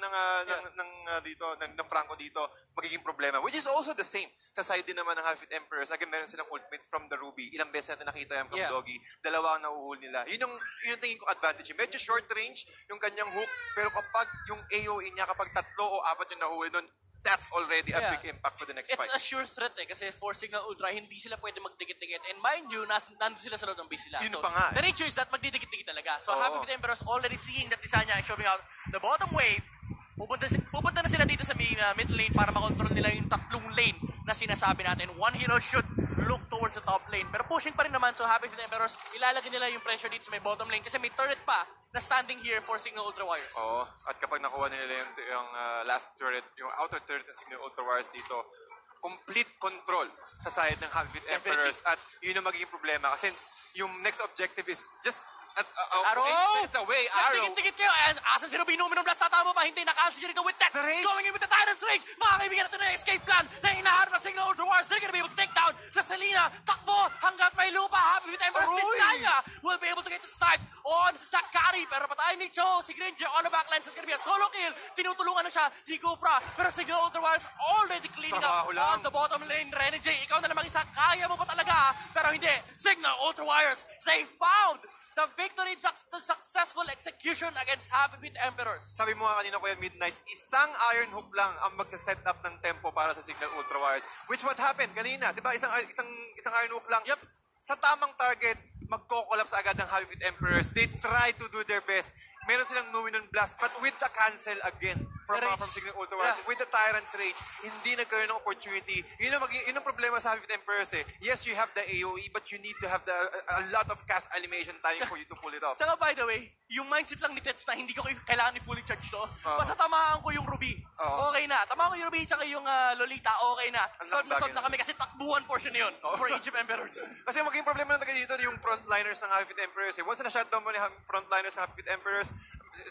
A: ng Franco dito magiging problema. Which is also the same sa side din naman ng Happy Feet Emperors. Again, meron silang ultimate from the Ruby. Ilang beses natin nakita yan from Doggy. Dalawa ang nahuhul nila. Yun yung tingin ko advantage. Medyo short range yung kanyang hook, pero kapag yung AOE niya, kapag 3 o 4 yung nahuhuli doon, that's already a big impact for the next fight.
B: It's a sure threat kasi for Signal Ultra, hindi sila pwede magdikit-dikit. And mind you, nandun sila sa loob ng base nila.
A: Yun pa nga.
B: The nature is that magdidikit-dikit talaga. So Happy Feet Emperors already seeing that Tisanya is showing out the bottom wave. Pupunta na sila dito sa mid lane para makontrol nila yung 3 lane na sinasabi natin. One hero should look towards the top lane. Pero pushing pa rin naman, so Happy Feet Emperors, ilalagay nila yung pressure dito sa may bottom lane kasi may turret pa na standing here for Signal Ultra Warriors.
A: Oo, at kapag nakuha nila yung last turret, yung outer turret ng Signal Ultra Warriors dito, complete control sa side ng Happy Feet Emperors. At yun ang magiging problema kasi since yung next objective is just
B: Arrow!
A: 8 minutes away, Arrow.
B: Nagtikit-tikit kayo. And asan si Rubino? Minum blast. Tatama pa. Hindi naka-answer siya dito with that.
A: The rage.
B: Going in with the Titans Rage. Mga kaibigan, ito na yung escape plan na hinaharap na Signal Ultra Wars. They're gonna be able to take down the Selena. Takbo hanggat may lupa. Happy with Emperor's
A: Aroy.
B: Desanya will be able to get the start on that carry. Pero patayin ni Cho. Si Granger on the backlines. It's gonna be a solo kill. Tinutulungan na siya ni Gufra. Pero Signal Ultra Wars already cleaning up
A: Trabaho lang.
B: on the bottom lane. Renegade, ikaw na lamang isa. Kaya mo pa talaga. Pero hindi. Signal Ultra Warriors, they found the victory, the successful execution against Happy Feet Emperors.
A: Sabi mo nga kanina, Kuya Midnight, isang iron hook lang ang magsa-set up ng tempo para sa Signal Ultra Warriors. Which what happened kanina, di ba? Isang iron hook lang.
B: Yep.
A: Sa tamang target, magko-collapse agad ng Happy Feet Emperors. They try to do their best. Meron silang Numinon Blast, but with the cancel again from Signal Ultra Warriors.
B: Yeah.
A: With the Tyrant's Rage, hindi nagkaroon ng opportunity. Yun ang problema sa Happy Feet Emperors eh. Yes, you have the AoE, but you need to have a lot of cast animation time for you to pull it off.
B: Tsaka by the way, yung mindset lang ni Tets na hindi ko kailangan i-fully charge to. Basta tamaan ko yung Ruby. Okay na. Tamaan ko yung Ruby tsaka yung Lolita. Okay na. Solve na solve na kami kasi takbuhan portion na yun for Age of Emperors.
A: Kasi maging problema na dito yung frontliners ng Happy Feet Emperors eh. Once na shutdown mo yung frontliners ng Happy Feet Emperors,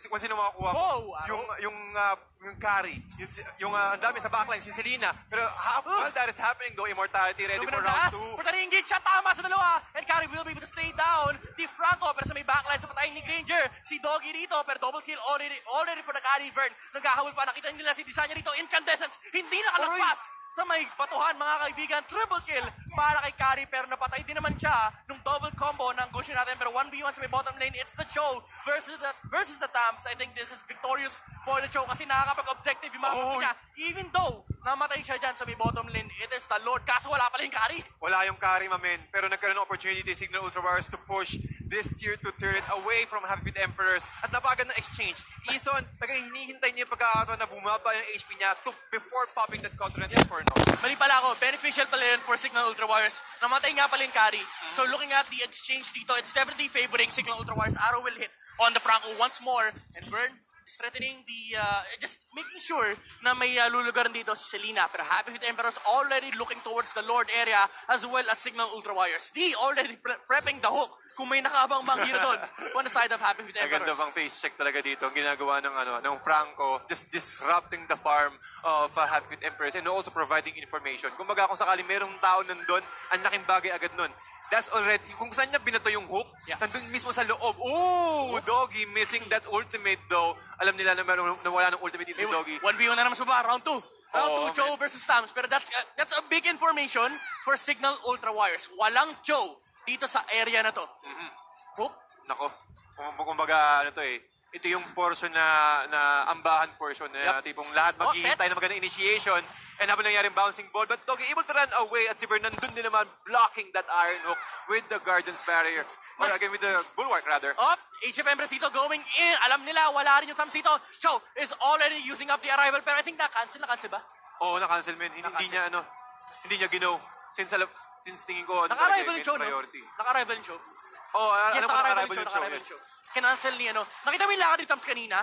A: kung sino makakuha mo, yung carry, ang dami sa backlines, yung Selena. Pero while that is happening though, Immortality ready for round 2.
B: Pero engage siya, tama sa dalawa. And Carrie will be able to stay down. Di Franco, pero sa may backline sa patayin ni Granger. Si Doggy rito, pero double kill already for the Carrie Vern. Nagkahawil pa, nakita nila si Desanya rito. Incandescence, hindi nakalagpas sa may batuhan, mga kaibigan. Triple kill para kay Carrie, pero napatay din naman siya nung double combo ng Gushin natin. Pero 1v1 sa may bottom lane, it's the Cho versus the Tams. I think this is victorious for the Cho kasi nakakapag-objective yung mga niya. Even though namatay siya dyan sa may bottom lane, it is the Lord. Kaso wala pala yung Carrie.
A: Wala yung carry, mamen. Pero nagkaroon ng opportunity Signal Ultra Warriors to push this tier 2 turret away from Happy Feet Emperors. At napagad ng exchange. Ison, talagang hinihintay niya yung pagkakataon na bumaba yung HP niya before popping that Counter Inferno.
B: Mali pala ako, beneficial pala yun for Signal Ultra Warriors. Namatay nga pala yung carry. So looking at the exchange dito, it's definitely favoring Signal Ultra Warriors. Arrow will hit on the Franco once more. And Vern strengthening the, just making sure na may lulugaran dito si Selena. Pero Happy Feet Emperors already looking towards the Lord area as well as Signal Ultra Warriors. They already prepping the hook kung may nakaabang-bang hero doon on the side of Happy Feet Emperors.
A: Maganda bang face check talaga dito ang ginagawa ng Franco, just disrupting the farm of Happy Feet Emperors and also providing information. Kumbaga kung sakali merong tao nandun, ang laking bagay agad nun. That's already, kung saan niya binato yung hook, nandun mismo sa loob. Oh, Doggy missing that ultimate though. Alam nila na wala ng ultimate dito si Doggy.
B: 1v1 na naman sa baba, round 2. Round 2, Cho
A: man.
B: versus Tams. Pero that's a big information for Signal Ultra Warriors. Walang Cho dito sa area na to. Hook?
A: Nako, kumbaga ano to eh, ito yung portion na ambahan portion na tipong lahat maghihintay na magandang initiation and habang nangyaring bouncing ball, but Doggy able to run away at si Vern nandun din naman blocking that iron hook with the Guardian's Barrier. Or again with the Bulwark rather.
B: Age of Emperors dito going in. Alam nila, wala rin yung Tams dito. Cho is already using up the arrival, pero I think na-cancel ba?
A: Oo, na-cancel man. Hindi niya ginaw. Since tingin ko,
B: Naka-arrival yung Cho, no?
A: priority.
B: Naka-arrival yung Cho.
A: Oo,
B: Yes,
A: alam ko
B: naka-arrival
A: na-arrival
B: yung
A: yung show.
B: Cho. Kinancel ni ano. Nakita mo yung lakad ni Tams kanina?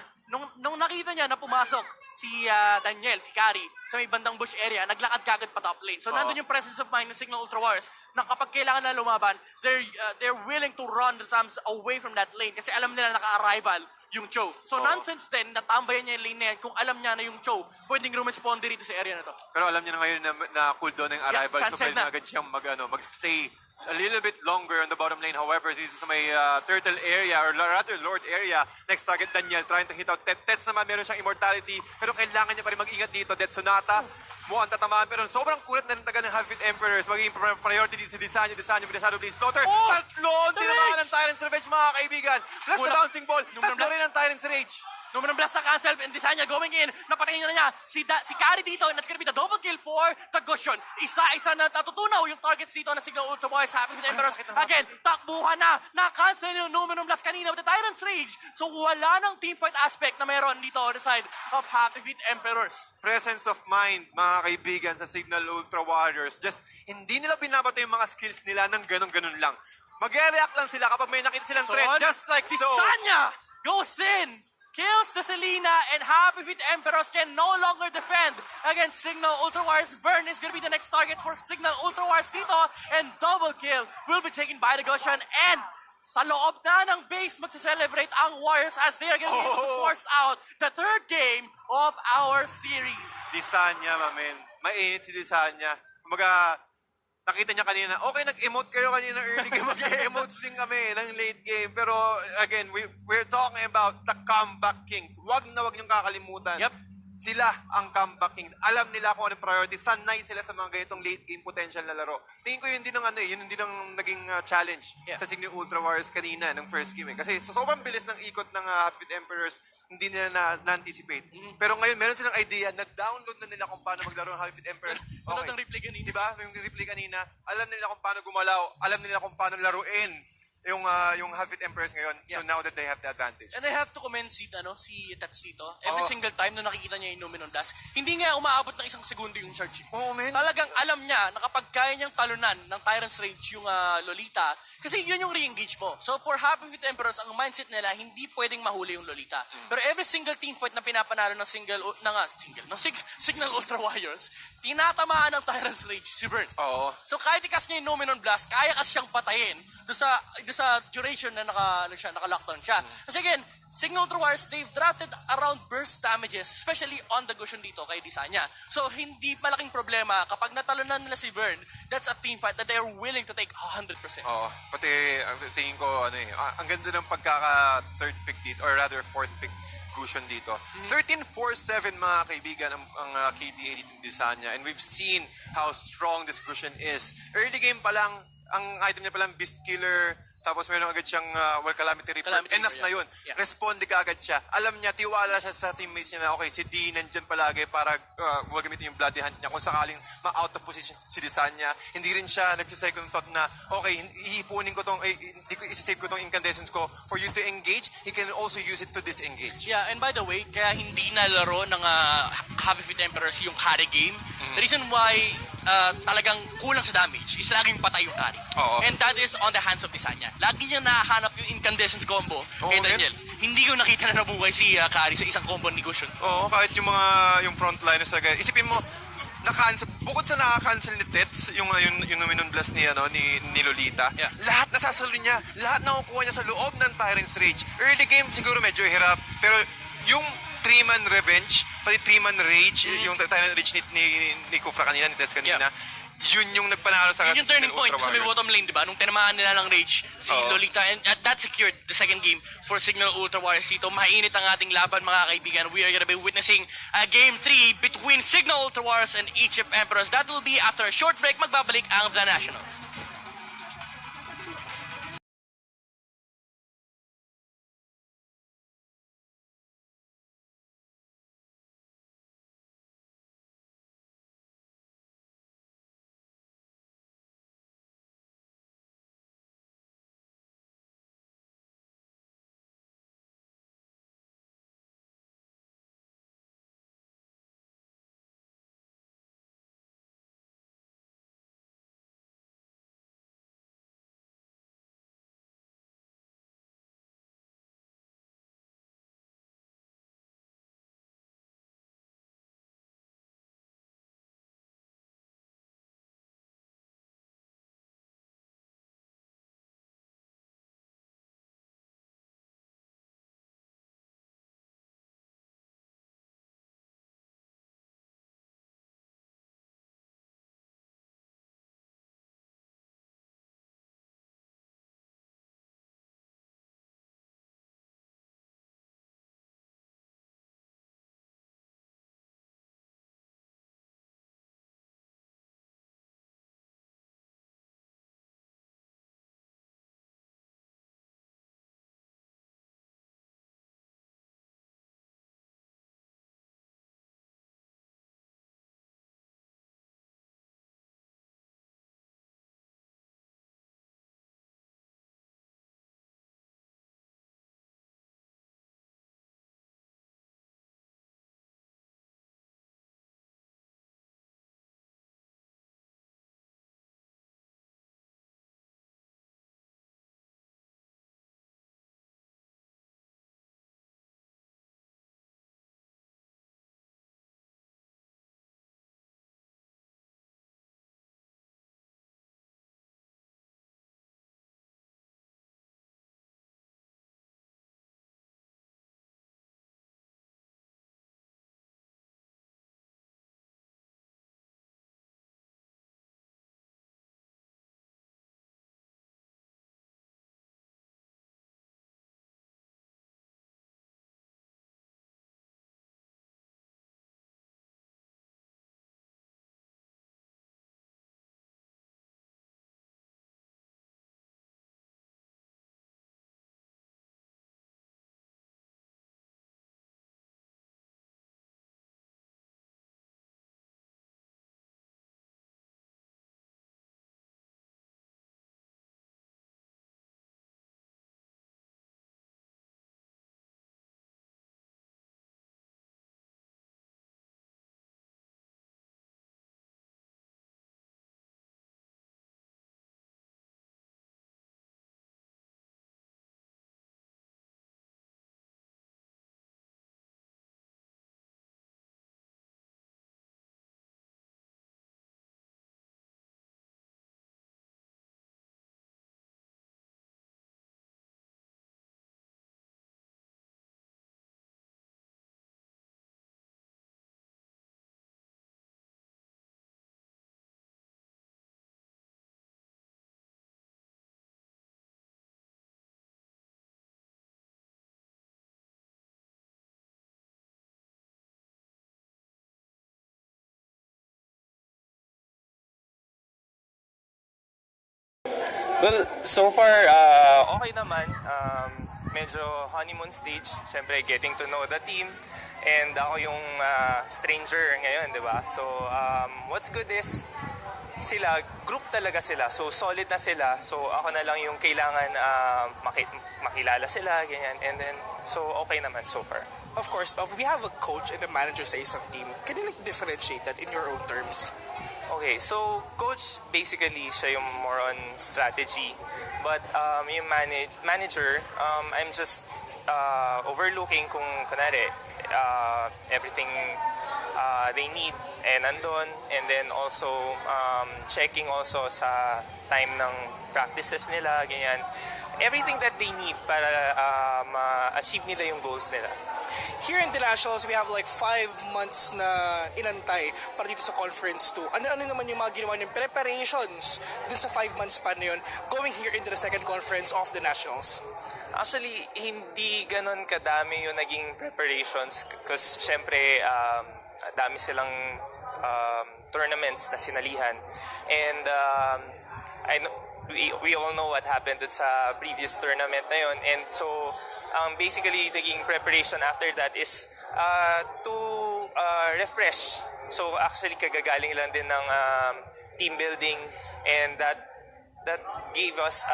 B: Nung nakita niya na pumasok si Daniel, si Carrie, sa may bandang bush area, naglakad kagad pa top lane. So nandun yung presence of mind ng Signal Ultra Warriors na kapag kailangan na lumaban, they're willing to run the Tams away from that lane kasi alam nila naka-arrival yung Cho. So nonsense din, natambayan niya yung lane na yan kung alam niya na yung Cho pwedeng rumesponde rito sa area na to.
A: Pero alam niya na ngayon na cooldown na yung arrival, so
B: cancel
A: pwede
B: na.
A: na agad siyang mag-stay a little bit longer on the bottom lane. However, dito sa may turtle area or rather lord area, next target Daniel trying to hit out Tets naman, meron siyang immortality pero kailangan niya pa rin mag-ingat dito. Death Sonata mukhang tatamaan pero sobrang kulat na ng taga ng Happy Feet Emperors. Magiging priority dito si Desanya with the Shadow Blade Slaughter. Tatlon! Tinamaan ng Tyrant's Revenge mga kaibigan. Plus the bouncing ball. Tatlo rin ang Tyrant's Rage.
B: Nung blast na cancel and Desanya going in, napatayin na niya si Carrie dito and that's gonna be the double kill for Tagosyon. Isa-isa na natutunaw yung targets dito na Signal Ultra Warriors Happy Feet Emperors. Again, takbuhan na-cancel yung Numenum Blast kanina with the Tyrant's Rage. So wala nang team fight aspect na meron dito on the side of Happy Feet Emperors.
A: Presence of mind, mga kaibigan, sa Signal Ultra Warriors. Just, hindi nila binabato yung mga skills nila ng ganun-ganun lang. Mag-react lang sila kapag may nakita silang threat. Just like so.
B: Desanya goes in! kills the Selena, and Happy Feet Emperors can no longer defend against Signal Ultra Wars. Burn is gonna be the next target for Signal Ultra Wars dito, and double kill will be taken by the Goshen, and sa loob na ng base, magse-celebrate ang Warriors as they are gonna be able to force out the third game of our series.
A: Lisanya, mamen. Mainit si Lisanya. Kumbaga, nakita niya kanina, okay, nag-emote kayo kanina early game. Mag-emotes din kami ng late game. Pero, again, we're talking about the comeback kings. Wag na wag niyong kakalimutan.
B: Yep.
A: Sila ang comeback kings. Alam nila kung anong priority. Sanay sila sa mga ganitong late game potential na laro. Tingin ko yun din ang yun din ang naging challenge sa Signal Ultra Wars kanina ng first game. Kasi sa sobrang bilis ng ikot ng Happy Emperors, hindi nila na-anticipate. Pero ngayon, meron silang idea, na-download na nila kung paano maglaro ng Happy Emperors.
B: Ano ang replay kanina?
A: Diba? Yung replay kanina, alam nila kung paano gumalaw, alam nila kung paano laruin yung Happy Emperors ngayon. So now that they have the advantage.
B: And I have to commend si Tats dito. Every single time na nakikita niya yung Numenon Dash, hindi nga umaabot ng isang segundo yung charge.
A: Oo, man.
B: Talagang alam niya na kapag kaya niyang talunan ng Tyrant's Rage yung Lolita, kasi yun yung re-engage mo. So for Happy Feet Emperors, ang mindset nila, hindi pwedeng mahuli yung Lolita. Pero every single team fight na pinapanalo ng Signal Ultra Warriors, tinatamaan ng Tyrant's Rage si Burn.
A: Oo.
B: So kahit ikas niya yung Numenon Blast, kaya kasi siyang patayin doon sa duration na naka-lockdown siya. Kasi again, Signal Ultra Wars, they've drafted around burst damages, especially on the Goshen dito kay Disanya. So hindi malaking problema kapag natalunan nila si Burn, that's a team fight that they are willing to take 100%.
A: Oo. Pati, tingin ko, ang ganda ng pagkaka-third pick dito, or rather fourth pick Goshen dito. 13-4-7 mga kaibigan ang KDA dito in Disanya, and we've seen how strong this Goshen is. Early game pa lang, ang item niya palang Beast Killer, tapos meron agad siyang Calamity Reaper. Enough na yun.
B: Yeah.
A: Responde ka agad siya. Alam niya, tiwala siya sa teammates niya na, okay, si D nandyan palagi para gamitin yung Bloody Hunt niya. Kung sakaling ma-out of position si Disanya, hindi rin siya nagsisecond thought na, okay, iipunin ko tong, hindi ko isisave ko tong incandescence ko for you to engage. He can also use it to disengage.
B: Yeah, and by the way, kaya hindi nalaro ng Happy Feet Emperors yung carry game. The reason why talagang kulang sa damage is laging patay yung carry.
A: Oo.
B: And that is on the hands of Disanya. Lagi niya nahanap yung incandescence combo kay Daniel. Hindi ko nakita na nabuhay si carry sa isang combo ni Goshen.
A: Oo, kahit yung frontliners talaga. Isipin mo, bukod sa nakaka-cancel ni Tets, yung Numenon Blast ni Lolita, lahat nasasalo niya, lahat nakukuha niya sa loob ng Tyrant's Rage. Early game siguro medyo hirap, pero yung 3-man Revenge, pati 3-man Rage, yung Tyrant Rage ni Kufra kanina, ni Tess kanina, yun yung nagpanalo sa
B: Yun yung turning point sa may bottom lane, di ba? Nung tinamaan nila ng Rage si Lolita, and that secured the second game for Signal Ultra Warriors dito. Mainit ang ating laban, mga kaibigan. We are gonna be witnessing Game 3 between Signal Ultra Warriors and Egypt Emperors. That will be after a short break. Magbabalik ang The Nationals.
C: Well, so far, okay naman. Medyo honeymoon stage. Siyempre, getting to know the team. And ako yung stranger ngayon, di ba? So, what's good is, sila, group talaga sila. So, solid na sila. So, ako na lang yung kailangan makilala sila, ganyan. And then, so, okay naman so far.
D: Of course, we have a coach and a manager sa isang team. Can you like differentiate that in your own terms?
C: Okay, so coach basically siya yung more on strategy. But yung manager, I'm just overlooking kung kunwari everything they need nandun. And then also checking also sa time ng practices nila, ganyan. Everything that they need para ma-achieve nila yung goals nila.
D: Here in the Nationals, we have like 5 months na inantay para dito sa Conference 2. Ano naman yung mga ginawa niyong preparations dun sa 5 months pa na yun going here into the second conference of the Nationals?
C: Actually, hindi ganon kadami yung naging preparations because syempre dami silang tournaments na sinalihan. And we all know what happened sa previous tournament na yun. And so, basically, naging preparation after that is to refresh. So, actually, kagagaling lang din ng team building and that gave us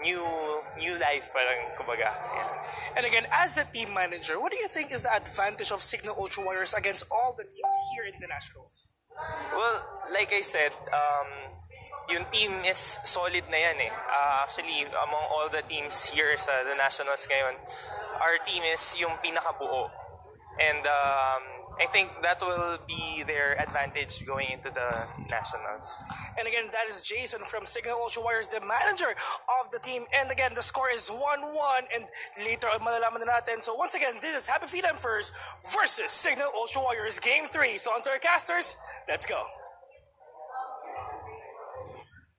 C: new life, parang kumbaga. Yeah.
D: And again, as a team manager, what do you think is the advantage of Signal Ultra Warriors against all the teams here in the Nationals?
C: Well, like I said, yung team is solid na yan eh. Actually, among all the teams here sa the Nationals ngayon, our team is yung pinakabuo. And I think that will be their advantage going into the Nationals.
D: And again, that is Jason from Signal Ultra Warriors, the manager of the team. And again, the score is 1-1. And later on, malalaman na natin. So once again, this is Happy Feet Emperors versus Signal Ultra Warriors Game 3. So on to our casters, let's go.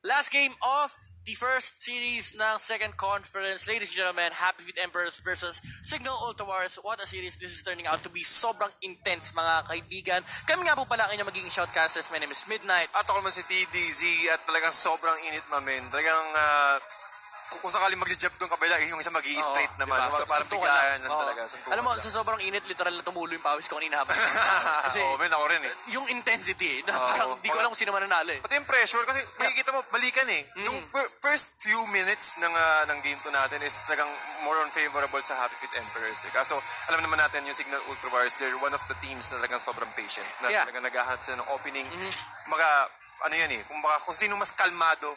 B: Last game of the first series ng second conference. Ladies and gentlemen, Happy Feet Emperors versus Signal Ultra Warriors. What a series. This is turning out to be sobrang intense, mga kaibigan. Kami nga po pala ang inyong magiging shoutcasters. My name is Midnight.
A: At ako naman si TDZ at talagang sobrang init, mamen. Talagang kung sakaling mag-jab doon kabila, yung isa mag-i-straight naman.
B: Diba?
A: Parang biglaan lang talaga.
B: Alam mo, sa sobrang init, literal na tumulo yung pawis ko kanina habang. Kasi
A: men, ako rin eh.
B: yung intensity, na parang di ko alam kung sino mananalo eh.
A: Pati yung pressure, kasi makikita mo, balikan eh. Yung first few minutes ng game 2 natin is talagang more on favorable sa Happy Feet Emperors. Eh. Kaso, alam naman natin yung Signal Ultra Warriors, they're one of the teams na talagang sobrang patient. Na talagang naghahanap sila ng opening. Ano yan eh, kung sino mas kalmado,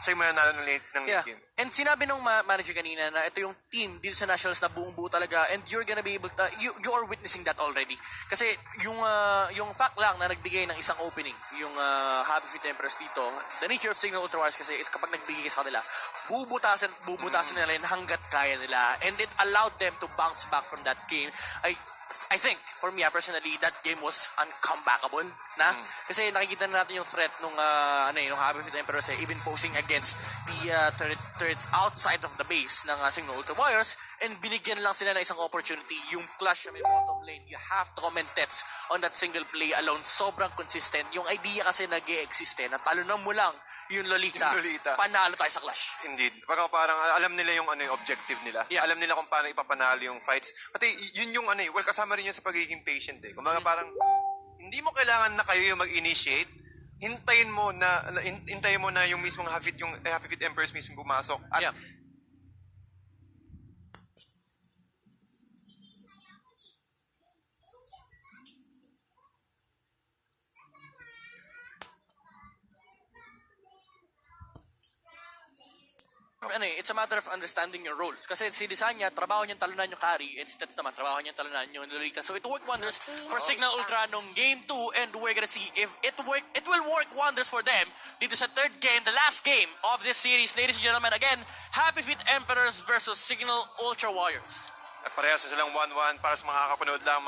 A: siya yung mananalo ng late game.
B: And sinabi nung manager kanina na ito yung team dito sa Nationals na buong-buo talaga, and you're gonna be able to, you are witnessing that already. Kasi yung fact lang na nagbigay ng isang opening, yung Happy Feet Emperors dito, the nature of Signal Ultra Warriors kasi is kapag nagbigay sa kanila, bubutasin nila yun hanggat kaya nila. And it allowed them to bounce back from that game. I think, for me personally, that game was uncomebackable na. Kasi nakikita na natin yung threat nung Happy Feet Emperors even posing against the turrets outside of the base ng Signal Ultra Warriors, and binigyan lang sila ng isang opportunity, yung clash sa may bottom lane. You have to comment Tets on that single play alone. Sobrang consistent. Yung idea kasi nag-e-exist na talunan mo lang yung Lolita, panalo tayo sa clash.
A: Indeed. Parang alam nila yung yung objective nila. Yeah. Alam nila kung paano ipapanalo yung fights. Pati yun yung kasama rin yun sa pagiging patient eh. Kumbaga parang hindi mo kailangan na kayo yung mag-initiate. Hintayin mo na yung mismong Happy Feet Emperors mismo pumasok. At
B: it's a matter of understanding your roles. Kasi si Desanya, trabaho niyang talunan yung carry, and si Tets naman, trabaho niyang talunan yung Lolita. So it worked wonders for Signal Ultra nung game 2, and we're gonna see if it will work wonders for them dito sa third game, the last game of this series. Ladies and gentlemen, again, Happy Feet Emperors versus Signal Ultra Warriors.
A: At parehas sila lang 1-1 para sa mga kapanood lang,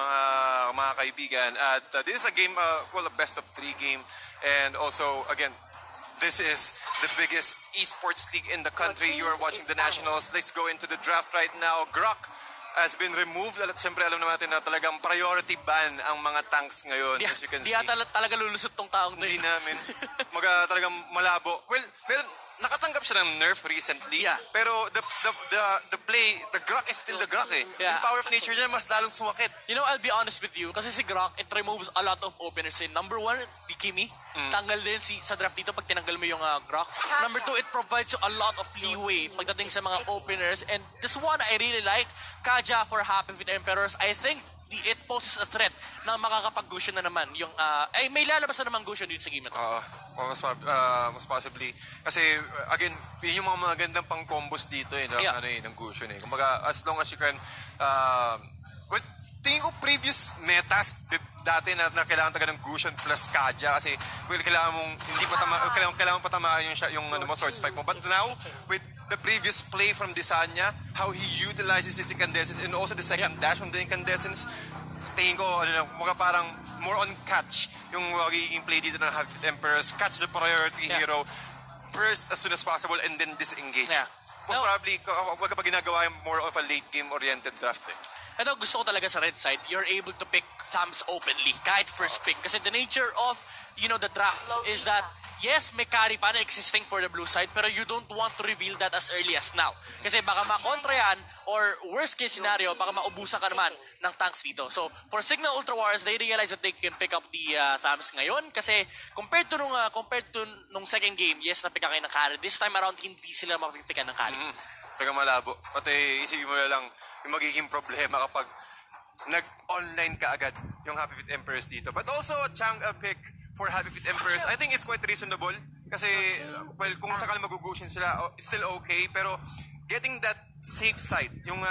A: mga kaibigan. At this is a game, a best of 3 game. And also, again, this is the biggest esports league in the country. You are watching the Nationals. Let's go into the draft right now. Grok has been removed. At siyempre, alam naman natin na talagang priority ban ang mga tanks ngayon. As you can see.
B: Di talaga lulusot tong taong to.
A: Hindi namin. Talagang malabo. Well, nakatanggap siya ng nerf recently.
B: Yeah.
A: Pero the play, the Grok is still the Grok eh.
B: Yeah.
A: Yung power of nature niya mas lalong sumakit.
B: You know, I'll be honest with you, kasi si Grok, it removes a lot of openers in. Number one, di Kimi. Tanggal din sa draft dito pag tinanggal mo yung Grok. Number two, it provides you a lot of leeway pagdating sa mga openers. And this one, I really like. Kaja for Happy with Emperors. I think it poses a threat na makakapag-Gusion na naman. Yung, may lalabas na naman Gusion dito sa game na to.
A: Mas possibly. Kasi, again, yun yung mga magandang pang-combos dito eh, ng Gusion eh. Kumbaga, as long as you can, tingin ko previous metas dati na kailangan talaga ng Gusion plus Kaja kasi kailangan mong hindi kailangan patamaan yung sword spike mo. But now, with the previous play from Desanya, how he utilizes his incandescence and also the second dash from the incandescence, tingin ko, parang more on catch yung magiging play dito ng Happy Emperors. Catch the priority hero first as soon as possible and then disengage.
B: Yeah.
A: Most probably, kapag ginagawa yung more of a late game-oriented draft eh.
B: Ito, gusto ko talaga sa red side, you're able to pick Thams openly, kahit first pick. Kasi the nature of, the draft is that, yes, may carry pa na existing for the blue side, pero you don't want to reveal that as early as now. Kasi baka makontra yan, or worst case scenario, baka maubusan ka naman ng tanks dito. So, for Signal Ultra Wars, they realize that they can pick up the Thams ngayon. Kasi, compared to nung second game, yes, napick kayo ng carry. This time around, hindi sila mapipikan ng carry.
A: Taga malabo. Pati isipin mo na lang yung magiging problema kapag nag-online ka agad yung Happy Feet Emperors dito. But also, Chang pick for Happy Feet Emperors, I think it's quite reasonable. Kasi, well, kung sakali mag-Gusion sila, it's still okay. Pero, getting that safe side, yung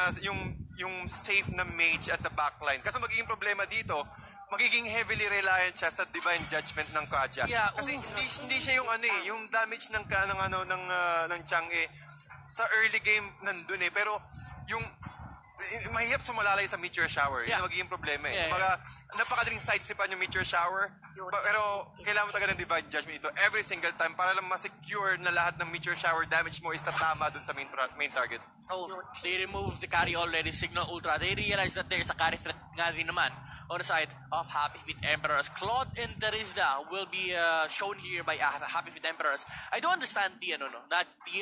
A: safe na mage at the backline. Kasi magiging problema dito, magiging heavily reliant siya sa divine judgment ng Kaja.
B: Yeah,
A: Kasi hindi siya yung yung damage ng Chang sa early game nandun eh. Pero yung mahirap sumalalay sa meteor shower.
B: Yeah.
A: Yun ang magiging problema eh.
B: Yeah,
A: Kumbaga, napakadaling sidestepan yung meteor shower. Pero kailangan mo talaga ng divine judgment dito every single time para lang ma-secure na lahat ng meteor shower damage mo is tatama dun sa main target.
B: Oh, they removed the carry already, Signal Ultra. They realized that there's a carry threat nga din naman on the side of Happy Feet Emperors. Claude and Terizda will be shown here by Happy Feet Emperors. I don't understand the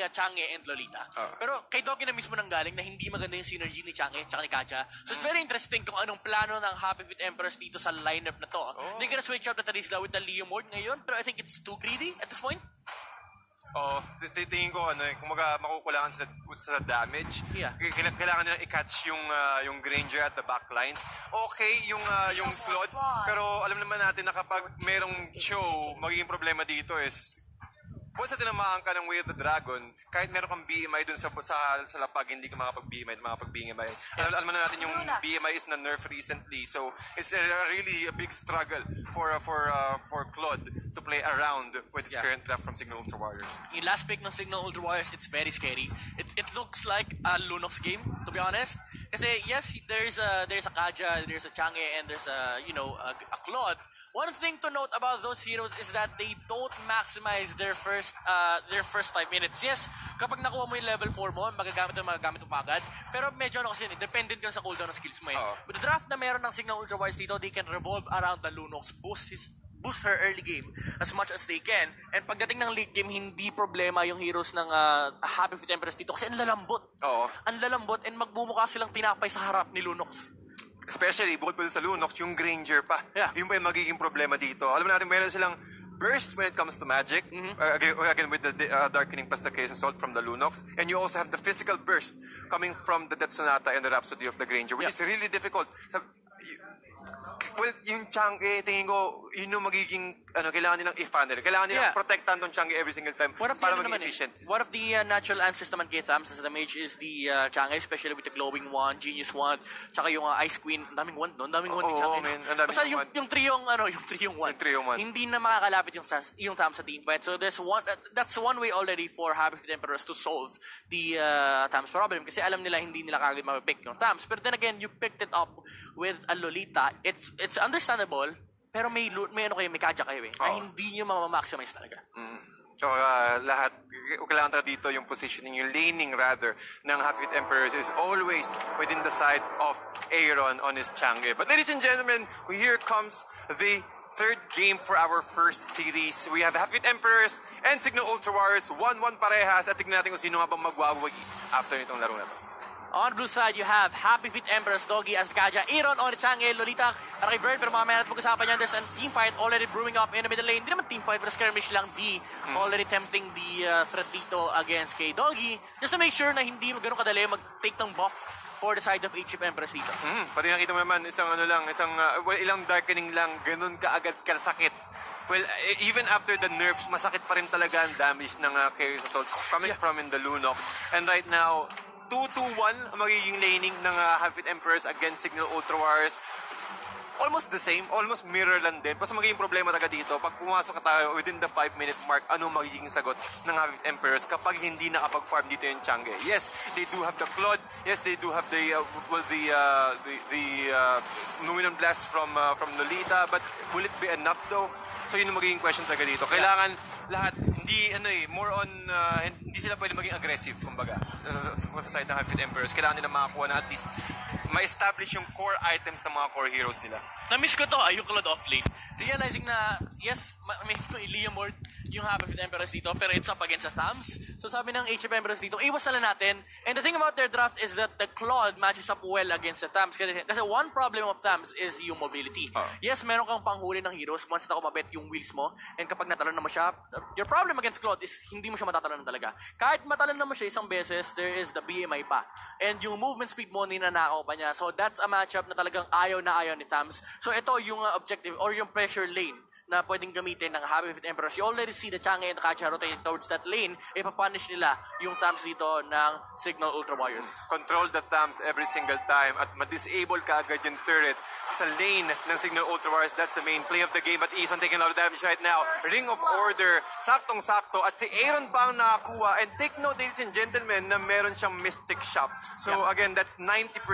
B: Chang'e and Lolita. Pero kay Dogi na mismo nang galing na hindi maganda yung synergy ni Chang'e at ni Kaja. So it's very interesting kung anong plano ng Happy Feet Emperors dito sa lineup na to. They're gonna switch out the Terizda with the Leo mode ngayon, pero I think it's too greedy at this point.
A: Tingin ko kung makukulangan sa damage.
B: Yeah.
A: Kailangan nila i-catch yung Granger at the backlines. Okay yung Claude, pero alam naman natin na kapag merong show, magiging problema dito is once na tinamaan ka ng Way of the Dragon, kahit meron kang BMI dun sa lapag, hindi ka makapag-BMI. Alam na natin yung BMI is na nerf recently, so it's really a big struggle for Claude to play around with his current draft from Signal Ultra Warriors.
B: Yung last pick ng Signal Ultra Warriors, it's very scary. It looks like a Lunox game, to be honest. Kasi yes, there's a Kaja, there's a Chang'e, and there's a Claude. One thing to note about those heroes is that they don't maximize their first 5 minutes. Yes, kapag nakuha mo yung level 4 mo, magagamit mo agad. Pero medyo kasi dependent yun sa cooldown ng skills mo eh. With the draft na meron ng Signal Ultra Warriors dito, they can revolve around the Lunox, boost her early game as much as they can. And pagdating ng late game, hindi problema yung heroes ng Happy Feet Emperors dito kasi ang lalambot. Ang lalambot and magbumukha silang tinapay sa harap ni Lunox.
A: Especially, bukod pa sa Lunox, yung Granger pa.
B: Yeah.
A: Yung pa yung magiging problema dito. Alam natin, meron silang burst when it comes to magic. Again, with the Darkening plus the Chaos Assault from the Lunox. And you also have the physical burst coming from the Death Sonata and the Rhapsody of the Granger, which is really difficult. Well, yung Chang'e, tingin ko, yun yung magiging, kailangan nilang i-funnel. Kailangan nilang protektahan tong Chang'e every single time para maging efficient.
B: One of the natural answers naman kay Thams as the mage is the Chang'e, especially with the Glowing Wand, Genius Wand, tsaka yung Ice Queen. Ang daming wand, no? Ang daming wand ni Chang'e. Basta yung triyong wand. Hindi na makakalapit yung Thams sa team fight. So that's one way already for Happy Feet Emperors to solve the Thams problem. Kasi alam nila hindi nila kagad mapipick yung Thams. But then again, you picked it up with a Lolita. It's understandable, pero may Kaja kayo eh, na hindi nyo mamamaximize talaga.
A: So, lahat, kailangan talaga dito yung positioning, yung laning rather, ng Happy Emperors is always within the side of Aaron on his Chang'e. But ladies and gentlemen, here comes the third game for our first series. We have Happy Emperors and Signal Ultra Warriors, 1-1 parehas, at tignan natin kung sino nga bang magwawagi after nitong laro na to.
B: On blue side, you have Happy Feet Emperors, Doggy as Kaja, Aaron on Chang'e, Lolita, Bird, pero mamaya natin mag-usapan yan. There's a team fight already brewing up in the middle lane. Hindi naman team fight, pero skirmish lang. D already tempting the threat dito against kay Doggy, just to make sure na hindi ganun kadali mag-take ng buff for the side of H-Chip Empress dito.
A: Pati nakita mo naman, ilang darkening lang, ganun kaagad kasakit. Well, even after the nerfs, masakit pa rin talaga ang damage ng Chaos Assault coming from in the Lunox. And right now, 2-2-1 ang magiging laning ng Happy Emperors against Signal Ultra Warriors. Almost the same, almost mirror lang din. Basta magiging problema talaga dito, pag pumasok ka tayo within the 5-minute mark, ano magiging sagot ng Happy Emperors kapag hindi nakapag-farm dito yung Chang'e. Yes, they do have the Claude. Yes, they do have the Numinum Blast from Lolita. But will it be enough though? So yun ang magiging question talaga dito. Kailangan lahat, more on, hindi sila pwede maging aggressive, kumbaga, sa side ng Happy Emperors. Kailangan nila makakuha na at least ma-establish yung core items ng mga core heroes nila.
B: Na-miss ko to, yung Claude off lane. Realizing na, yes, may Liam Ward yung Happy Feet Emperors dito, pero it's up against the Thams. So sabi ng H-Chip Emperors dito, iwas na natin. And the thing about their draft is that the Claude matches up well against the Thams. Kasi one problem of Thams is yung mobility. Yes, meron kang panghuli ng heroes once na kumabit yung wheels mo. And kapag natalon na mo siya, your problem against Claude is hindi mo siya matatalan talaga. Kahit matalon na mo siya isang beses, there is the BMI pa. And yung movement speed mo, ninanakaw pa niya. So that's a matchup na talagang ayaw na ayaw ni Thams. So ito yung objective or yung pressure lane na pwedeng gamitin ng Happy Feet Emperors. You already see the Chang'e and Kacha rotating towards that lane. Ipapunish nila yung Thams dito ng Signal Ultra Warriors.
A: Control the Thams every single time at ma-disable ka agad yung turret sa lane ng Signal Ultra Warriors. That's the main play of the game. But Eason taking a lot of damage right now. Ring of Order, saktong-sakto. At si Aaron pa ang nakakuha. And take note, ladies and gentlemen, na meron siyang Mystic Shop. So again, that's 90%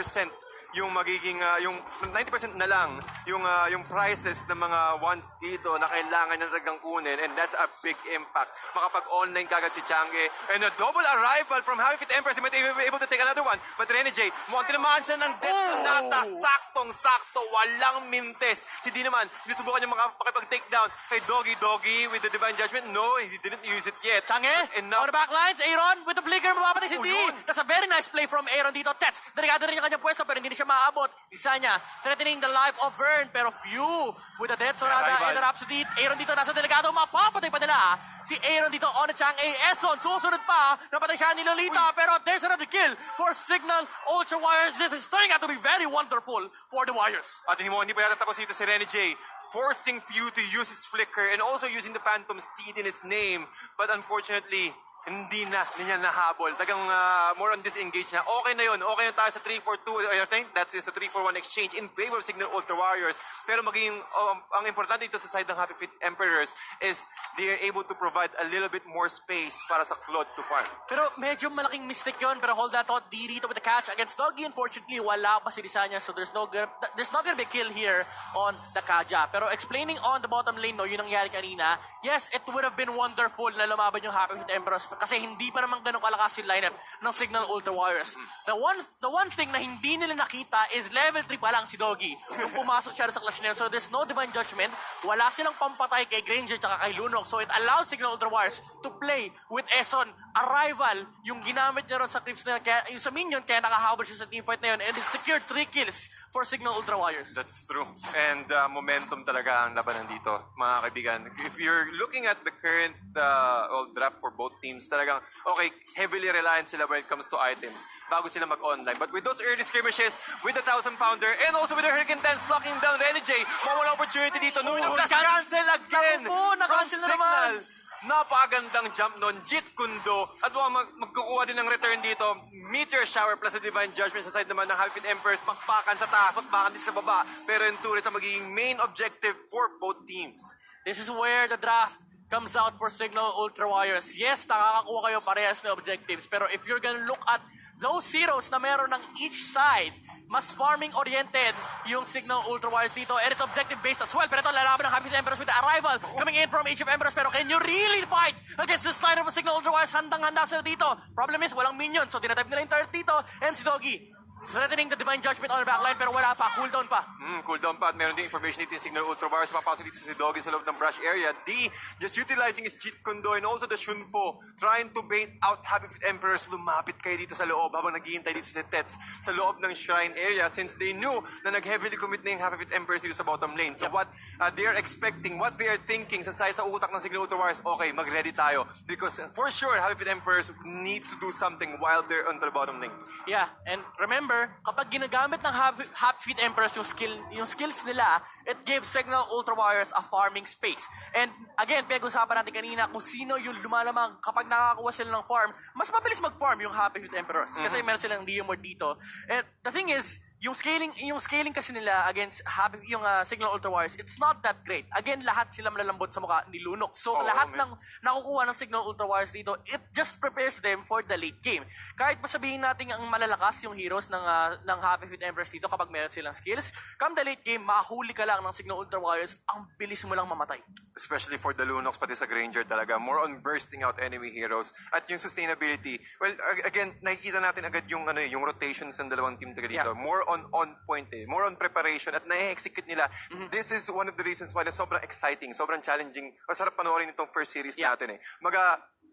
A: yung magiging yung 90% na lang yung prices ng mga ones dito na kailangan na talagang kunin, and that's a big impact. Makapag-online kagad si Chang'e, and a double arrival from Happy Feet Empress. He might be able to take another one, but Rene J, mukhang tinamaan siya ng detonata. Saktong-sakto, walang mintes. Si D naman, sinusubukan niya makapag-takedown kay Doggy with the Divine Judgment. No, he didn't use it yet.
B: Chang'e, on the backlines, Aaron with the flicker, mapapatay si D. That's a very nice play from Aaron dito. Tets, delikado rin yung kanyang pwesto, pero hindi siya maabot. Isa niya, threatening the life of Vern, pero few with the death Sonata and the Rhapsody. Aaron dito nasa delikado, mapapatay pa nila. Si Aaron dito on the Chang'e. Eson, susunod pa, napatay siya ni Lolita, pero there's another kill for Signal Ultra Warriors. This is turning out to be very wonderful for the Warriors.
A: At hindi pa yata tapos dito si Rene J, forcing Few to use his flicker and also using the Phantom Steed in his name. But unfortunately, hindi na niya nahabol. Tagang more on disengage na. Okay na yun. Okay na tayo sa 3-4-2. I think that is a 3-4-1 exchange in favor of Signal Ultra Warriors. Pero magiging, ang importante dito sa side ng Happy Feet Emperors is they are able to provide a little bit more space para sa Claude to farm.
B: Pero medyo malaking mistake yun. Pero hold that thought. D dito with the catch against Doggy. Unfortunately, wala pa si Lisanya. So there's not gonna be a kill here on the Kaja. Pero explaining on the bottom lane, no, yun ang nangyari kanina. Yes, it would have been wonderful na lumaban yung Happy Feet Emperors kasi hindi pa naman ganun kalakas yung lineup ng Signal Ultra Warriors. The one thing na hindi nila nakita is level 3 pa lang si Doggy nung pumasok siya sa Clash nila. So there's no Divine Judgment. Wala silang pampatay kay Granger tsaka kay Lunok. So it allowed Signal Ultra Warriors to play with Eson. Arrival, yung ginamit niya ron sa creeps na yung sa minion, kaya nakahabol siya sa teamfight na yun, and it secured 3 kills for Signal Ultra Warriors.
A: That's true. And momentum talaga ang labanan dito, mga kaibigan. If you're looking at the current draft for both teams, talagang, okay, heavily reliant sila when it comes to items bago sila mag-online. But with those early skirmishes, with the 1,000-pounder, and also with the Hurricane Dance locking down Rene J, mawala opportunity dito. No, cancel again!
B: Na-cancel na naman!
A: Napakagandang jump nun, Jit Kundo, at magkukuha din ng return dito, Meteor Shower plus the Divine Judgment sa side naman ng Happy Feet Emperors, pakpakan sa taas, pakpakan din sa baba, pero yung turret sa magiging main objective for both teams.
B: This is where the draft comes out for Signal Ultra Warriors. Yes, nakakakuha kayo parehas na objectives, pero if you're gonna look at those heroes na meron ng each side, mas farming-oriented yung Signal Ultra Wires dito, and it's objective-based as well. Pero ito, lalaban ng Happy Emperors with the arrival coming in from Age of Emperors. Pero can you really fight against this line of Signal Ultra Wires? Handang-handa sila dito. Problem is, walang minion. So, dinatype nila yung turret dito. And si Doggy, threatening the Divine Judgment on the backline, pero wala pa. Cooldown pa.
A: Cooldown pa at meron din information dito yung Signal Ultra Wires. Mapasok dito si Doggy sa loob ng brush area. D, just utilizing his cheat condo and also the Shunpo, trying to bait out Happy Feet Emperors. Lumapit kayo dito sa loob habang naghihintay dito si Tets sa loob ng Shrine area since they knew na nag-heavily commit na yung Happy Feet Emperors dito sa bottom lane. So what they are expecting, what they are thinking sa side sa utak ng Signal Ultra Wires, okay, mag-ready tayo. Because for sure, Happy Feet Emperors needs to do something while they're on the bottom lane.
B: Yeah, and remember, kapag ginagamit ng Happy Feet Emperors yung skills nila, it gives Signal Ultra Warriors a farming space. And again, pinag-usapan natin kanina kung sino yung lumalamang kapag nakakakuha sila ng farm, mas mabilis mag-farm yung Happy Feet Emperors. Kasi meron silang Leomord dito. And the thing is, yung scaling kasi nila against yung Signal Ultra Warriors, it's not that great. Again, lahat sila malalambot sa mukha ni Lunok. So lahat ng nakukuha ng Signal Ultra Warriors dito, it just prepares them for the late game. Kahit pa sabihin natin ang malalakas yung heroes ng Happy Feet Emperors dito kapag meron silang skills, come the late game, mahuli ka lang ng Signal Ultra Warriors, ang bilis mo lang mamatay.
A: Especially for the Lunox, pati sa Granger talaga. More on bursting out enemy heroes. At yung sustainability, well, again, nakikita natin agad yung rotations ng dalawang team talaga dito.
B: Yeah.
A: More on point more on preparation at na-execute nila. This is one of the reasons why na sobrang exciting, sobrang challenging. Masarap panoorin itong first series natin eh.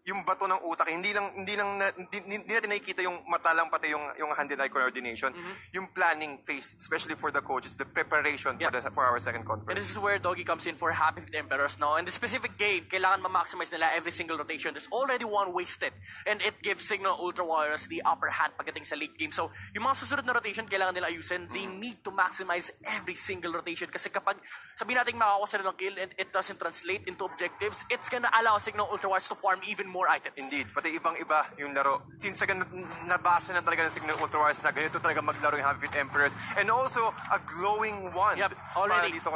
A: Yung bato ng utak, hindi natin nakikita yung mata lang pati yung hand-eye coordination. Yung planning phase, especially for the coaches, the preparation for our second
B: And
A: conference.
B: this is where Doggy comes in for Happy Feet Emperors now. In the specific game, kailangan ma-maximize nila every single rotation. There's already one wasted. And it gives Signal Ultra Warriors the upper hand pagdating sa late game. So, yung mga susunod na rotation, kailangan nila ayusin. They need to maximize every single rotation. Kasi kapag sabihin natin makakuha sila ng kill and it doesn't translate into objectives, it's gonna allow Signal Ultra Warriors to farm even more items.
A: Indeed, pati ibang-iba yung laro. Since nabasa na talaga ng Signal Ultra Warriors na ganito talaga maglaro yung Happy Feet Emperors. And also, a glowing wand.
B: Yep, already.
A: Para dito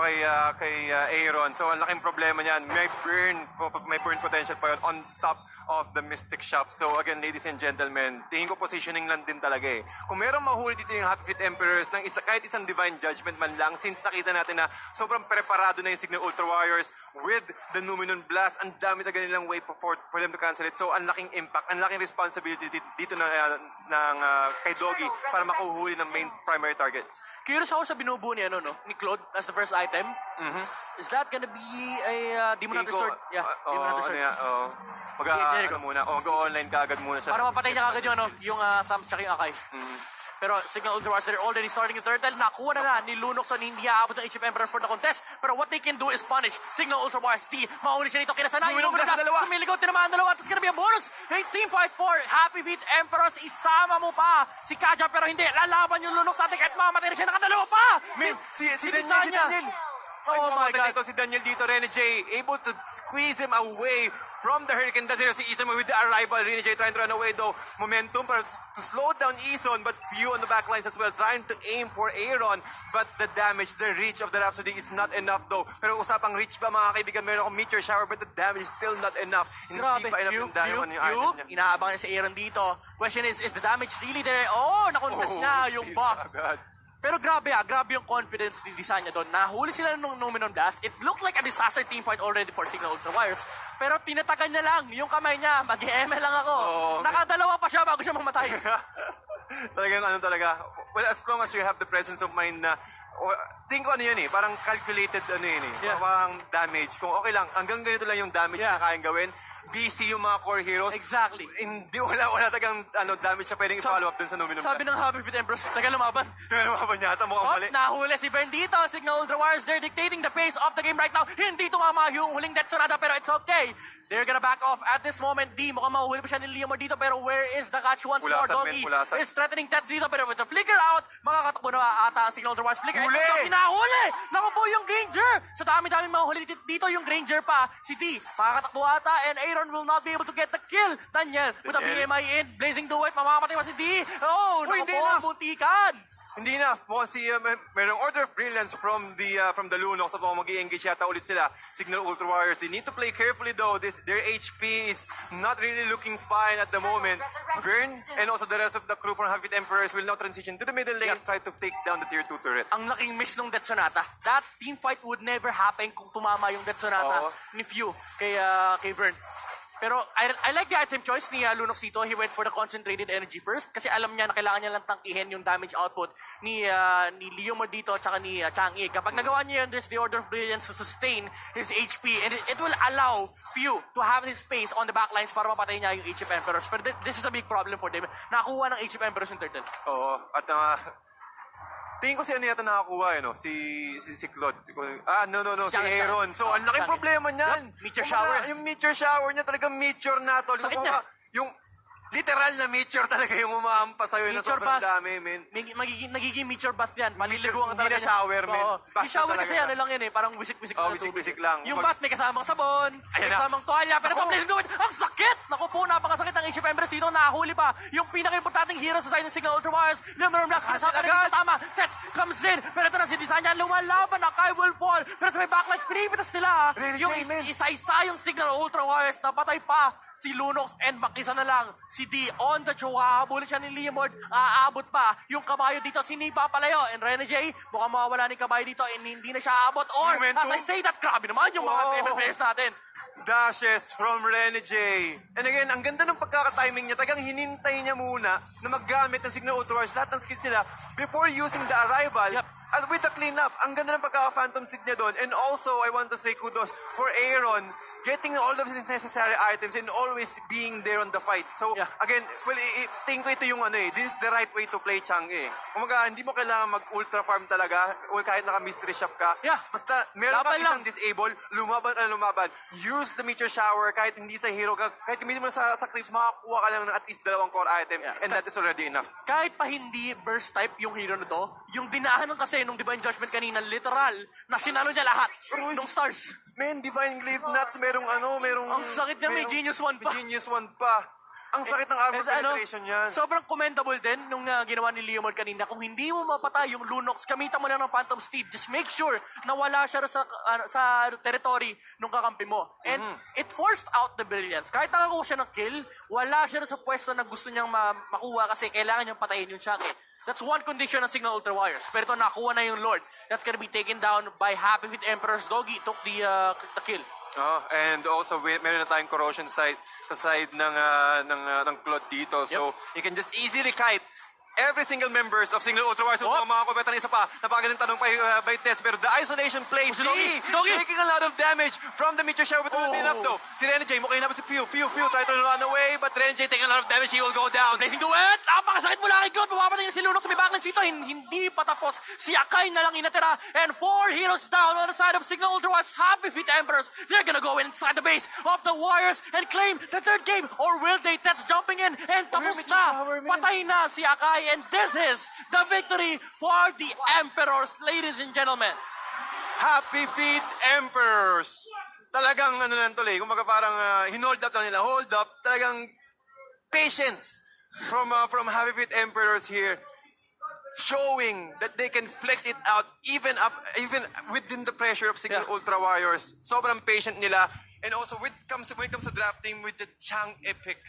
A: kay Aaron. So, ang laking problema niyan. May burn potential pa yun on top of the Mystic Shop. So again, ladies and gentlemen, tingin ko positioning lang din talaga eh. Kung merong mahuli dito yung Happy Feet Emperors ng kahit isang Divine Judgment man lang, since nakita natin na sobrang preparado na yung Signal Ultra Warriors with the Numenon Blast, ang dami talaga nilang way for them to cancel it. So ang laking impact, ang laking responsibility dito ng kay Doggy para makuhuli ng main primary targets.
B: Curious ako sa binubuo ni ni Claude as the first item. Is that gonna be a Demon Hunter Sword? Yeah, Demon Hunter Sword.
A: Mag-online ka agad muna siya.
B: Para mapatay niya agad yung Thumbs tsaka yung Akai. Pero Signal Ultra Warriors, they're already starting the turtle. Nakuha na ni Lunox so hindi aabot ng Age of Emperor for the contest. Pero what they can do is punish Signal Ultra Warriors. Mahuli siya nito. Kinasana yung Numenon Blast. Sumiligaw, tinamaan dalawa. Tapos gonna be a bonus. Hey, Team Fight 4, Happy Feet Emperors. Isama mo pa si Kaja pero hindi. Lalaban yung Lunox sa atin kahit mamatay na siya. Nakadalawa pa.
A: Si Daniel.
B: Oh my God.
A: Si Daniel dito, Rene J, able to squeeze him away from the Hurricane. Dahil si Ison with the arrival. Rene J trying to run away though. Momentum para to slow down Ison, but few on the backlines as well. Trying to aim for Aaron. But the damage, the reach of the Rhapsody is not enough though. Pero usapang reach ba mga kaibigan, meron akong Meteor Shower, but the damage is still not enough.
B: Grabe.
A: Hindi pa enough yung damage yung item niya.
B: Inaabangan niya si Aaron dito. Question is the damage really there? Oh, nakontas na yung buff. Pero grabe yung confidence ni Disanya doon. Nahuli sila ng Numenon Blast. It looked like a disaster team fight already for Signal Ultra Warriors. Pero tinatagan niya lang yung kamay niya. Mag-ML lang ako. Nakadalawa pa siya bago siya mamatay.
A: Talagang talaga. Well, as long as you have the presence of mind na think ko yun eh, parang calculated parang damage. Kung okay lang, hanggang ganito lang yung damage na kayang gawin. busy yung mga core heroes.
B: Exactly.
A: Hindi, wala tagang damage na pwedeng i-follow up dun sa Numinum.
B: Sabi ng Happy Feet Emperors, taga lumaban.
A: Lumaban yata, mukhang mali.
B: Nahuli si Bern dito. Signal Ultra Warriors, they're dictating the pace of the game right now. Hindi tumama yung huling death sonata, pero it's okay. They're gonna back off at this moment. Di, mukhang mahuhuli pa siya ni Leomar dito, pero where is the catch once more? Doggy is threatening Tats dito, pero with the flicker out, makakatakbo na ata ang Signal Ultra Warriors. Flicker,
A: huli!
B: Doggy nahuli! Naku po yung Granger! Sa dami-dami mahuhuli dito yung Granger pa. Si D, makakatakbo ata, and Aaron will not be able to get the kill. Daniel, with a BMI in, blazing the white, mamamatay pa si D. Oh, naku po, butikan.
A: Hindi na. Mukhang merong Order of Brilliance from the Lunox at mukhang mag-i-engage yata ulit sila. Signal Ultra Warriors. They need to play carefully though. Their HP is not really looking fine at the moment. Vern and also the rest of the crew from Happy Emperors will now transition to the middle lane and try to take down the tier 2 turret.
B: Ang laking miss nung Death Sonata. That team fight would never happen kung tumama yung Death Sonata
A: Oo.
B: ni Few kay Vern. Pero I like the item choice ni Lunox dito. He went for the concentrated energy first kasi alam niya na kailangan niya lang tangkihin yung damage output ni Leomord dito at saka ni Chang'e. Kapag nagawa niya yun, there's the Order of Brilliance to sustain his HP and it will allow Few to have his space on the backlines para mapatay niya yung HF Emperors. Pero this is a big problem for them. Nakakuha ng HF Emperors yung turtle.
A: Oo. At tingin ko si ano yata nakakuha no? Si Claude. No. Si Aaron. So, ang laking
B: Chang'e.
A: problema niyan.
B: Yup, meteor
A: Kumbaga,
B: shower.
A: Yung meteor shower niya talagang meteor na tol.
B: Sakit
A: Kumbaga,
B: niya.
A: yung literal na meteor talaga yung umaampas sa'yo na
B: Meteor
A: sobrang
B: bath.
A: dami, men.
B: Nagiging meteor bath yan. Paliliguan ka
A: Hindi
B: talaga
A: na shower,
B: niya.
A: men.
B: Oo.
A: Bath
B: Yung shower
A: na
B: kasi
A: talaga
B: ano lang yan eh. Parang wisik-wisik
A: Oo,
B: na
A: wisik-wisik lang.
B: Yung
A: Pag-
B: bath may kasamang sabon, may
A: Ayan na.
B: kasamang toalya. Pero
A: Ako.
B: pag gawin, ang sakit! Naku po, napakasakit ng HF Empress dito. Nakahuli pa. Yung pinaka-importanting hero sa side ng Signal Ultra Warriors. Luminum Blast. Kasama rin
A: agad.
B: dito tama. Tets comes in. Pero ito na si Desanya. Lumalaban. Akai will fall. Pero sa may backlight, pinipitas nila.
A: Really,
B: Yung
A: Jay, man.
B: isa-isa yung Signal Ultra Warriors. Napatay pa si Lunox and makisa na lang si D on the Chua. Habulin siya ni Leomord. Aabot pa. Yung kabayo dito, sinipa palayo. And Rene J, mukhang mawawala ni kabayo dito and hindi na siya aabot. Or,
A: Momentum.
B: as I say that, grabe naman yung mga
A: Wow.
B: FF players natin.
A: Dashes from Rene J. And again, ang ganda ng pagkakatiming niya. Tagang hinintay niya muna na maggamit ng Signal Ultra Warriors, lahat ng skills nila, before using the arrival.
B: Yep.
A: At with the cleanup, ang ganda ng pagkaka-phantom seed niya doon. And also, I want to say kudos for Aaron getting all of his necessary items and always being there on the fight. So,
B: Yeah.
A: again, well, tingin ko ito yung this is the right way to play Chang'e. Kumaga, hindi mo kailangan mag-ultra farm talaga o kahit naka-mystery shop ka.
B: Yeah.
A: Basta, meron
B: Laban
A: kang
B: lang.
A: isang disable, lumaban. Use the meteor shower kahit hindi sa hero ka, kahit hindi mo sa creeps, makakuha ka lang ng at least 2 core item.
B: Yeah.
A: And that is already enough.
B: Kahit pa hindi burst type yung hero na to, yung dinaanan kasi nung Divine Judgment kanina, literal, na sinalo niya lahat nung stars.
A: Man, Divine Glaive Nuts, merong
B: Ang sakit niya, may Genius 1 pa.
A: May Genius 1 pa. Ang sakit ng armor
B: And
A: penetration yan.
B: sobrang commendable din nung ginawa ni Leomord kanina. Kung hindi mo mapatay yung Lunox, gamitan mo lang ng Phantom Steed. Just make sure na wala siya sa territory nung kakampi mo. And it forced out the brilliance. Kahit nakakuha siya ng kill, wala siya sa pwesto na gusto niyang makuha kasi kailangan niyang patayin yung Chang'e. That's one condition ng Signal Ultra Warriors. Pero ito, nakuha na yung Lord. That's gonna be taken down by Happy with Emperor's Doggy. Took the kill.
A: And also, meron na tayong corrosion side sa side ng Claude dito. So, you can just easily kite every single members of Signal Ultra Warriors. Mga kubeta ng isa pa. Napakagandang tanong by Tess. Pero the isolation play,
B: si Doggy.
A: taking a lot of damage from the meteor shower. But not enough though. Si Rene J, mukhang hinabot si Pew. Try to run away. But Rene J taking a lot of damage. He will go down.
B: Blazing duet! Napakasakit mula kay Claude. Mapapatay niya si Lunox sa may backlines dito. Hindi pa tapos. Si Akai na lang inatira. And 4 heroes down on the side of Signal Ultra Warriors. Happy Feet Emperors. They're gonna go inside the base of the Warriors and claim the 3rd game. Or will they? That's jumping in. And tapos
A: meteor
B: na.
A: shower, man.
B: Patay na si Akai. And this is the victory for the Emperors, ladies and gentlemen.
A: Happy Feet Emperors. Talagang ano lang tuloy, kumbaga parang hinold up lang nila. Hold up, talagang patience from Happy Feet Emperors here. Showing that they can flex it out even within the pressure of Signal Ultra Warriors. Sobrang patient nila. And also when it comes to drafting with the Chang Epic,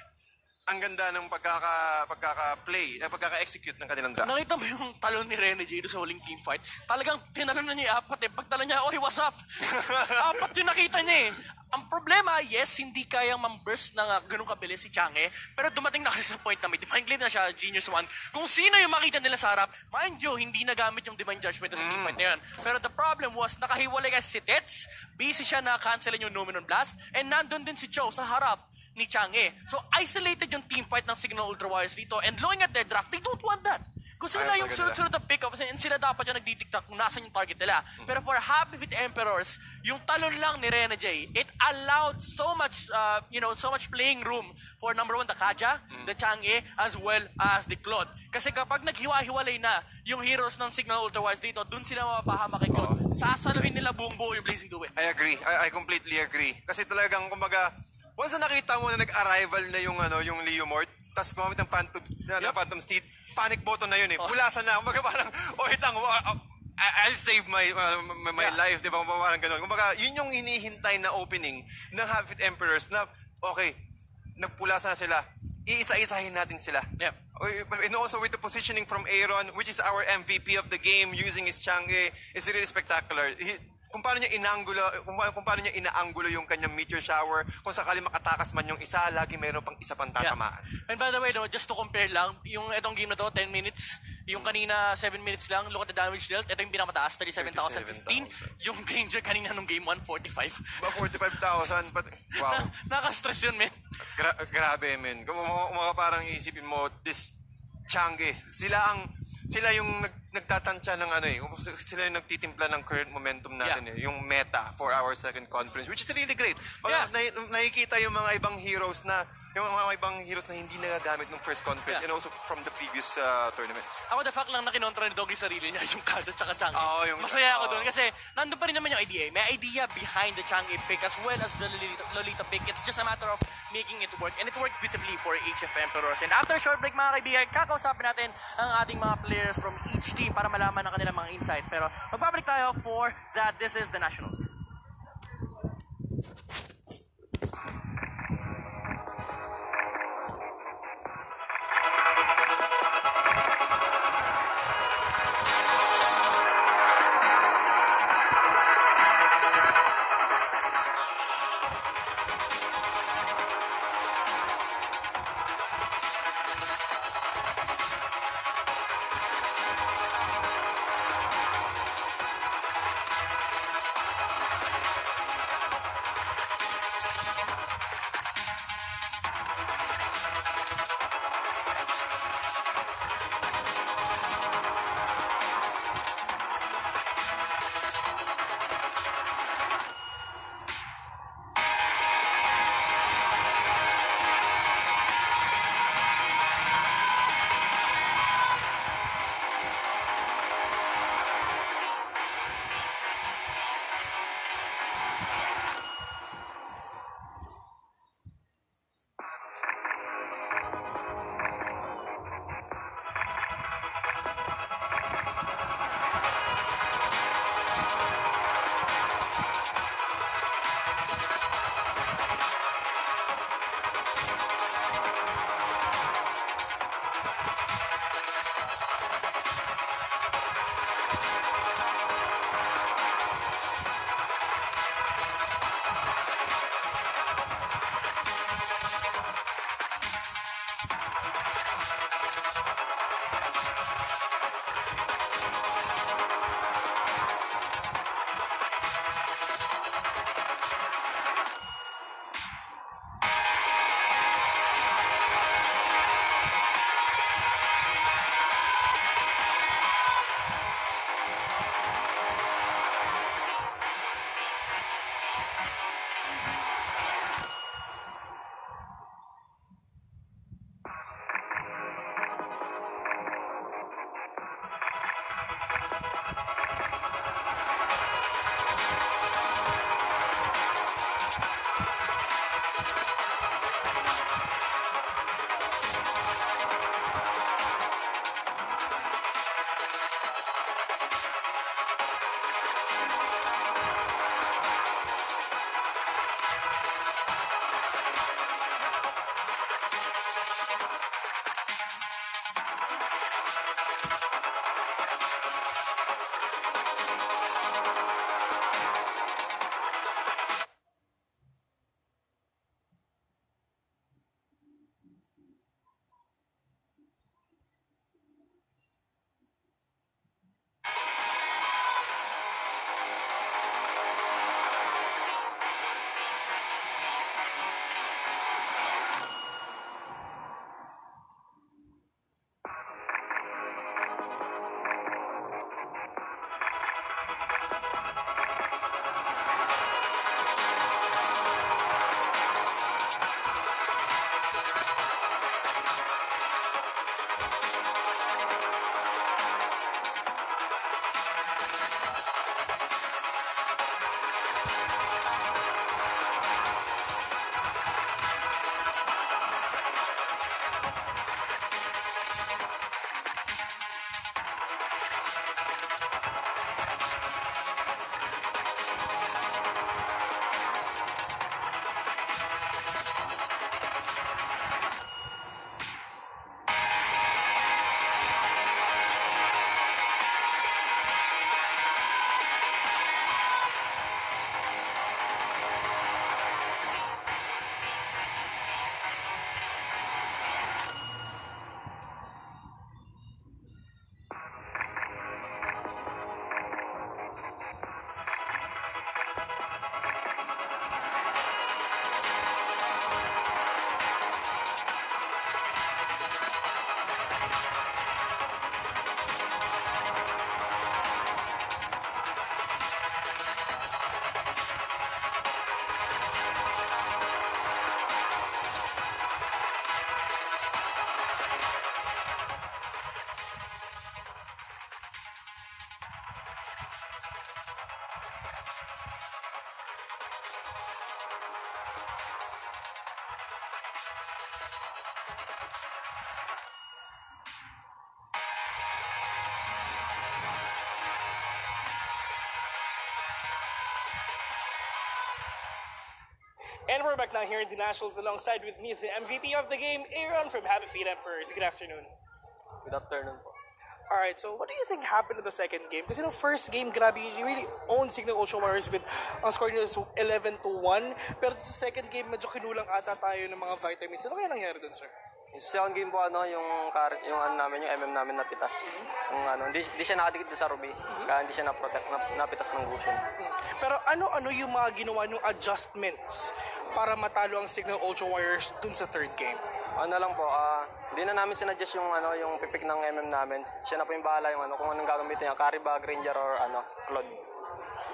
A: ang ganda ng pagkaka-play, pagkaka-execute ng kanilang draft.
B: Nakita mo yung talon ni Rene J sa huling team fight? Talagang tinalon na niya yung 4 eh. Pagtalon niya, oy, what's up? 4 yung nakita niya eh. Ang problema, yes, hindi kayang mamburst ng ganun kabilis si Chang'e. Pero dumating na kasi sa point na may Divine Glaive na siya, Genius 1. Kung sino yung makita nila sa harap, mind you, hindi nagamit yung Divine Judgment sa team fight na yun. Pero the problem was, nakahiwalay kasi si Tets, busy siya na cancelin yung Numenon Blast, and nandun din si Cho sa harap ni Chang'e. So, isolated yung team fight ng Signal Ultra Warriors dito. And looking at their draft, they don't want that. Kung sila
A: Ayaw
B: yung
A: talaga
B: sunod-sunod na pick-up, and sila dapat yung nagdidikta kung nasan yung target nila. Pero for Happy with Emperors, yung talon lang ni Rene J, it allowed so much, so much playing room for number 1, the Kaja, the Chang'e, as well as the Claude. Kasi kapag naghiwa-hiwalay na yung heroes ng Signal Ultra Warriors dito, dun sila mapapahama kay Claude. Sasaluhin nila buong buo yung Blazing Duet.
A: I agree. I completely agree. Kasi talagang, kumbaga, once na nakita mo na nag-arrival na yung Leomord, tapos gumamit ng Phantom Steed, panic button na yun eh. Pulasan na. Kumbaga parang, hitang, I'll save my life, di ba? Parang ganun. Kumbaga, yun yung hinihintay na opening ng Habit Emperors na, okay, nagpulasan na sila. Iisa-isahin natin sila.
B: Yep.
A: And also with the positioning from Aaron, which is our MVP of the game, using his Chang'e, is really spectacular. Kung paano niya inaanggulo yung kanyang meteor shower, kung sakali makatakas man yung isa, lagi mayroon pang isa pang tatamaan.
B: Yeah. And by the way, no, just to compare lang, yung itong game na to, 10 minutes, yung kanina 7 minutes lang, look at the damage dealt, ito yung pinakamataas, 37,015. Yung Granger kanina nung game 1, 45.
A: Ba 45,000? Wow.
B: Naka-stress yun, man.
A: Grabe, men. Kung parang isipin mo, this Chang'e, sila yung nagtatansya ng sila yung nagtitimpla ng current momentum natin yung meta for our second conference, which is really great. Nakikita yung mga ibang heroes na hindi nagagamit ng first conference and also from the previous tournaments.
B: Ako the fact lang na kinontra ni Doggy sarili niya yung Kato tsaka Chang'e.
A: Yung
B: Masaya ako doon kasi nandun pa rin naman yung idea. May idea behind the Chang'e pick as well as the Lolita pick. It's just a matter of making it work, and it worked beautifully for HF Emperors. And after a short break, mga kaibigan, kakausapin natin ang ating mga players from each team para malaman ang kanilang mga insight. Pero magbabalik tayo for that. This is the Nationals.
D: we're back now here in the Nationals. Alongside with me is the MVP of the game, Aaron from Happy Feet Emperors. Good afternoon.
E: Good afternoon po.
D: Alright, so what do you think happened in the second game? Because first game, grabe, you really owned Signal Ocean Warriors with ang score nila is 11-1. Pero sa second game, medyo kinulang ata tayo ng mga vitamins. Ano kaya nangyari dun, sir?
E: Yung second game po, yung ano namin, yung MM namin napitas. Yung hindi siya nakadikit sa Ruby. Kaya hindi siya na-protect, napitas ng Gusion.
D: Pero ano yung mga ginawa ng adjustments para matalo ang Signal Ocean Warriors dun sa third game?
E: Ano lang po, hindi na namin sinadjust yung pipik ng MM namin. Siya na po yung bahala yung kung anong gagamitin niya, carry bag, ranger, or Claude.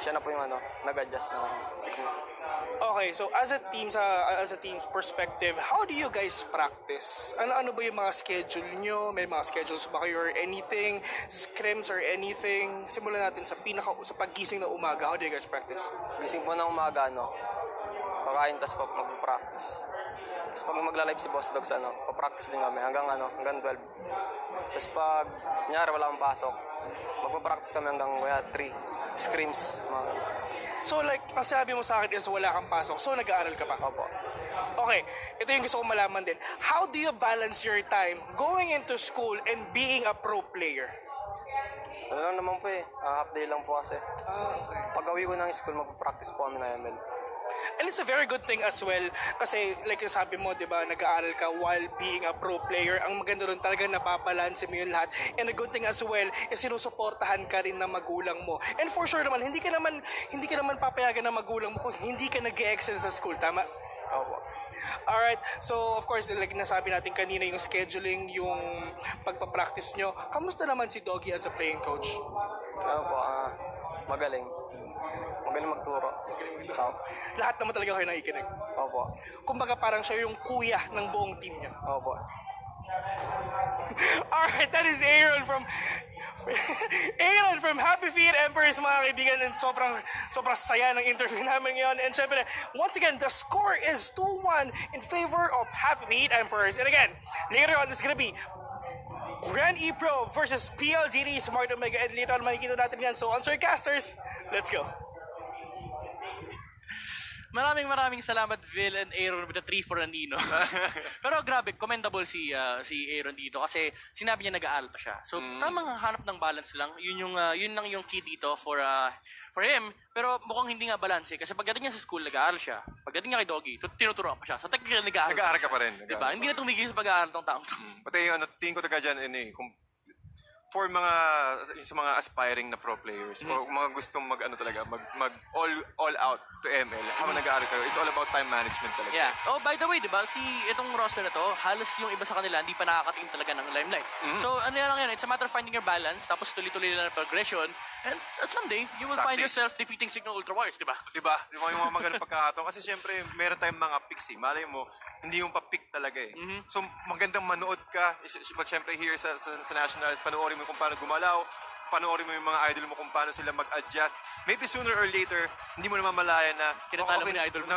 E: Siya na po yung nag-adjust ng pick niya.
D: Okay, so as a team perspective, how do you guys practice? Ano ba yung mga schedule nyo? May mga schedules ba kayo or anything? Scrims or anything? Simulan natin sa paggising na umaga. How do you guys practice?
E: Gising po ng umaga, kakain, tas po mag-practice. Tapos pag magla-live si Boss Dogs, pa-practice din kami hanggang 12. Tapos pag, kunyari, wala akong pasok, magpa-practice kami hanggang 3 scrims.
D: So like, ang sabi mo sa akin is wala kang pasok, so nag-aaral ka pa?
E: Opo.
D: Okay, ito yung gusto kong malaman din. How do you balance your time going into school and being a pro player?
E: Ano lang naman po half day lang po kasi.
D: Okay.
E: Pag uwi ko ng school, magpa-practice po kami ng ML.
D: And it's a very good thing as well kasi like yung sabi mo, di ba, nag-aaral ka while being a pro player. Ang maganda ron talaga nababalanse mo yun lahat. And a good thing as well is sinusuportahan ka rin ng magulang mo. And for sure naman, hindi ka naman papayagan ng magulang mo kung hindi ka nag-excel sa school, tama?
E: Opo.
D: Alright, so of course, like nasabi natin kanina, yung scheduling, yung pagpapractice nyo. Kamusta naman si Doggy as a playing coach?
E: Ano po, magaling. Magaling magturo.
D: Lahat naman talaga kayo nakikinig.
E: Opo.
D: Kumbaga parang siya yung kuya ng buong team niya.
E: Opo.
D: Alright, that is Aaron from Happy Feet Emperors, mga kaibigan. And sobrang saya ng interview namin ngayon. And syempre, once again, the score is 2-1 in favor of Happy Feet Emperors. And again, later on, it's gonna be Grand E Pro versus PLGD Smart Omega. And later on, makikita natin yan. So, on Casters, let's go.
B: Maraming salamat, Vil and Aaron with the 3 for Anino. Pero grabe, commendable si Aaron dito kasi sinabi niya nag-aaral pa siya. So tamang hanap ng balance lang. Yun lang yung key dito for him. Pero mukhang hindi nga balance kasi pagdating niya sa school, nag-aaral siya. Pagdating niya kay Doggy, tinuturoan pa siya. So technically
A: Nag-aaral ka pa rin.
B: Diba? Hindi na tumigil sa pag-aaral tong taong.
A: Pati tingin ko taga dyan, kung for sa mga aspiring na pro players, o mga gustong mag all out to ML, habang nag-aaral kayo, it's all about time management talaga.
B: Yeah. Oh, by the way, di ba, itong roster na to, halos yung iba sa kanila, hindi pa nakakatingin talaga ng limelight. So, ano lang yan, it's a matter of finding your balance, tapos tuloy-tuloy lang ang progression, and someday, you will find
A: Practice.
B: yourself defeating Signal Ultra Warriors, di ba?
A: Diba? Yung mga magandang pagkakataon. Kasi syempre, meron tayong mga picks eh. Malay mo, hindi yung pa-pick talaga eh. So, magandang manood ka. But syempre, here sa Nationals, panoorin mo kung paano gumalaw, panoorin mo yung mga idol mo kung paano sila mag-adjust. Maybe sooner or later, hindi mo naman malaya na
B: Tinatalo mo yung idol mo.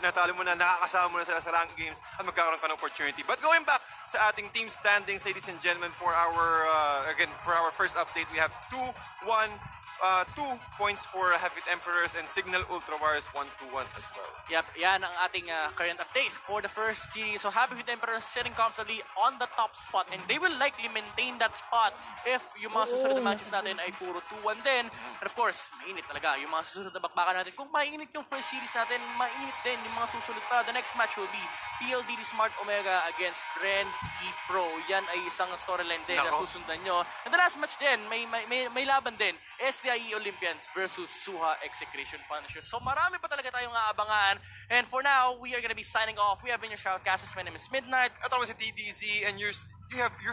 A: Natalo mo na, nakakasama mo na sila sa rank games at magkakaroon ka ng opportunity. But going back sa ating team standings, ladies and gentlemen, for our first update, we have 2-1, 2 points for Happy Emperors and Signal Ultra Warriors 1-1 as well.
B: Yep, yan ang ating current update for the first series. So Happy Feet Emperors sitting comfortably on the top spot and they will likely maintain that spot if yung mga susunod na matches natin ay puro 2-1 din. And of course, mainit talaga yung mga susunod na bakbakan natin. Kung mainit yung first series natin, mainit din yung mga susunod pa. The next match will be PLDD Smart Omega against Grand E Pro. Yan ay isang storyline din na susundan nyo. And the last match din, may laban din. SDIE Olympians versus Suha Execration Punishers. So marami pa talaga tayong aabangan. And for now, we are gonna be signing off. We have been your shoutcasters. My name is Midnight.
A: At ako si TDZ and you're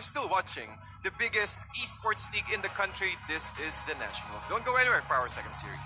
A: still watching the biggest esports league in the country. This is the Nationals. Don't go anywhere for our second series.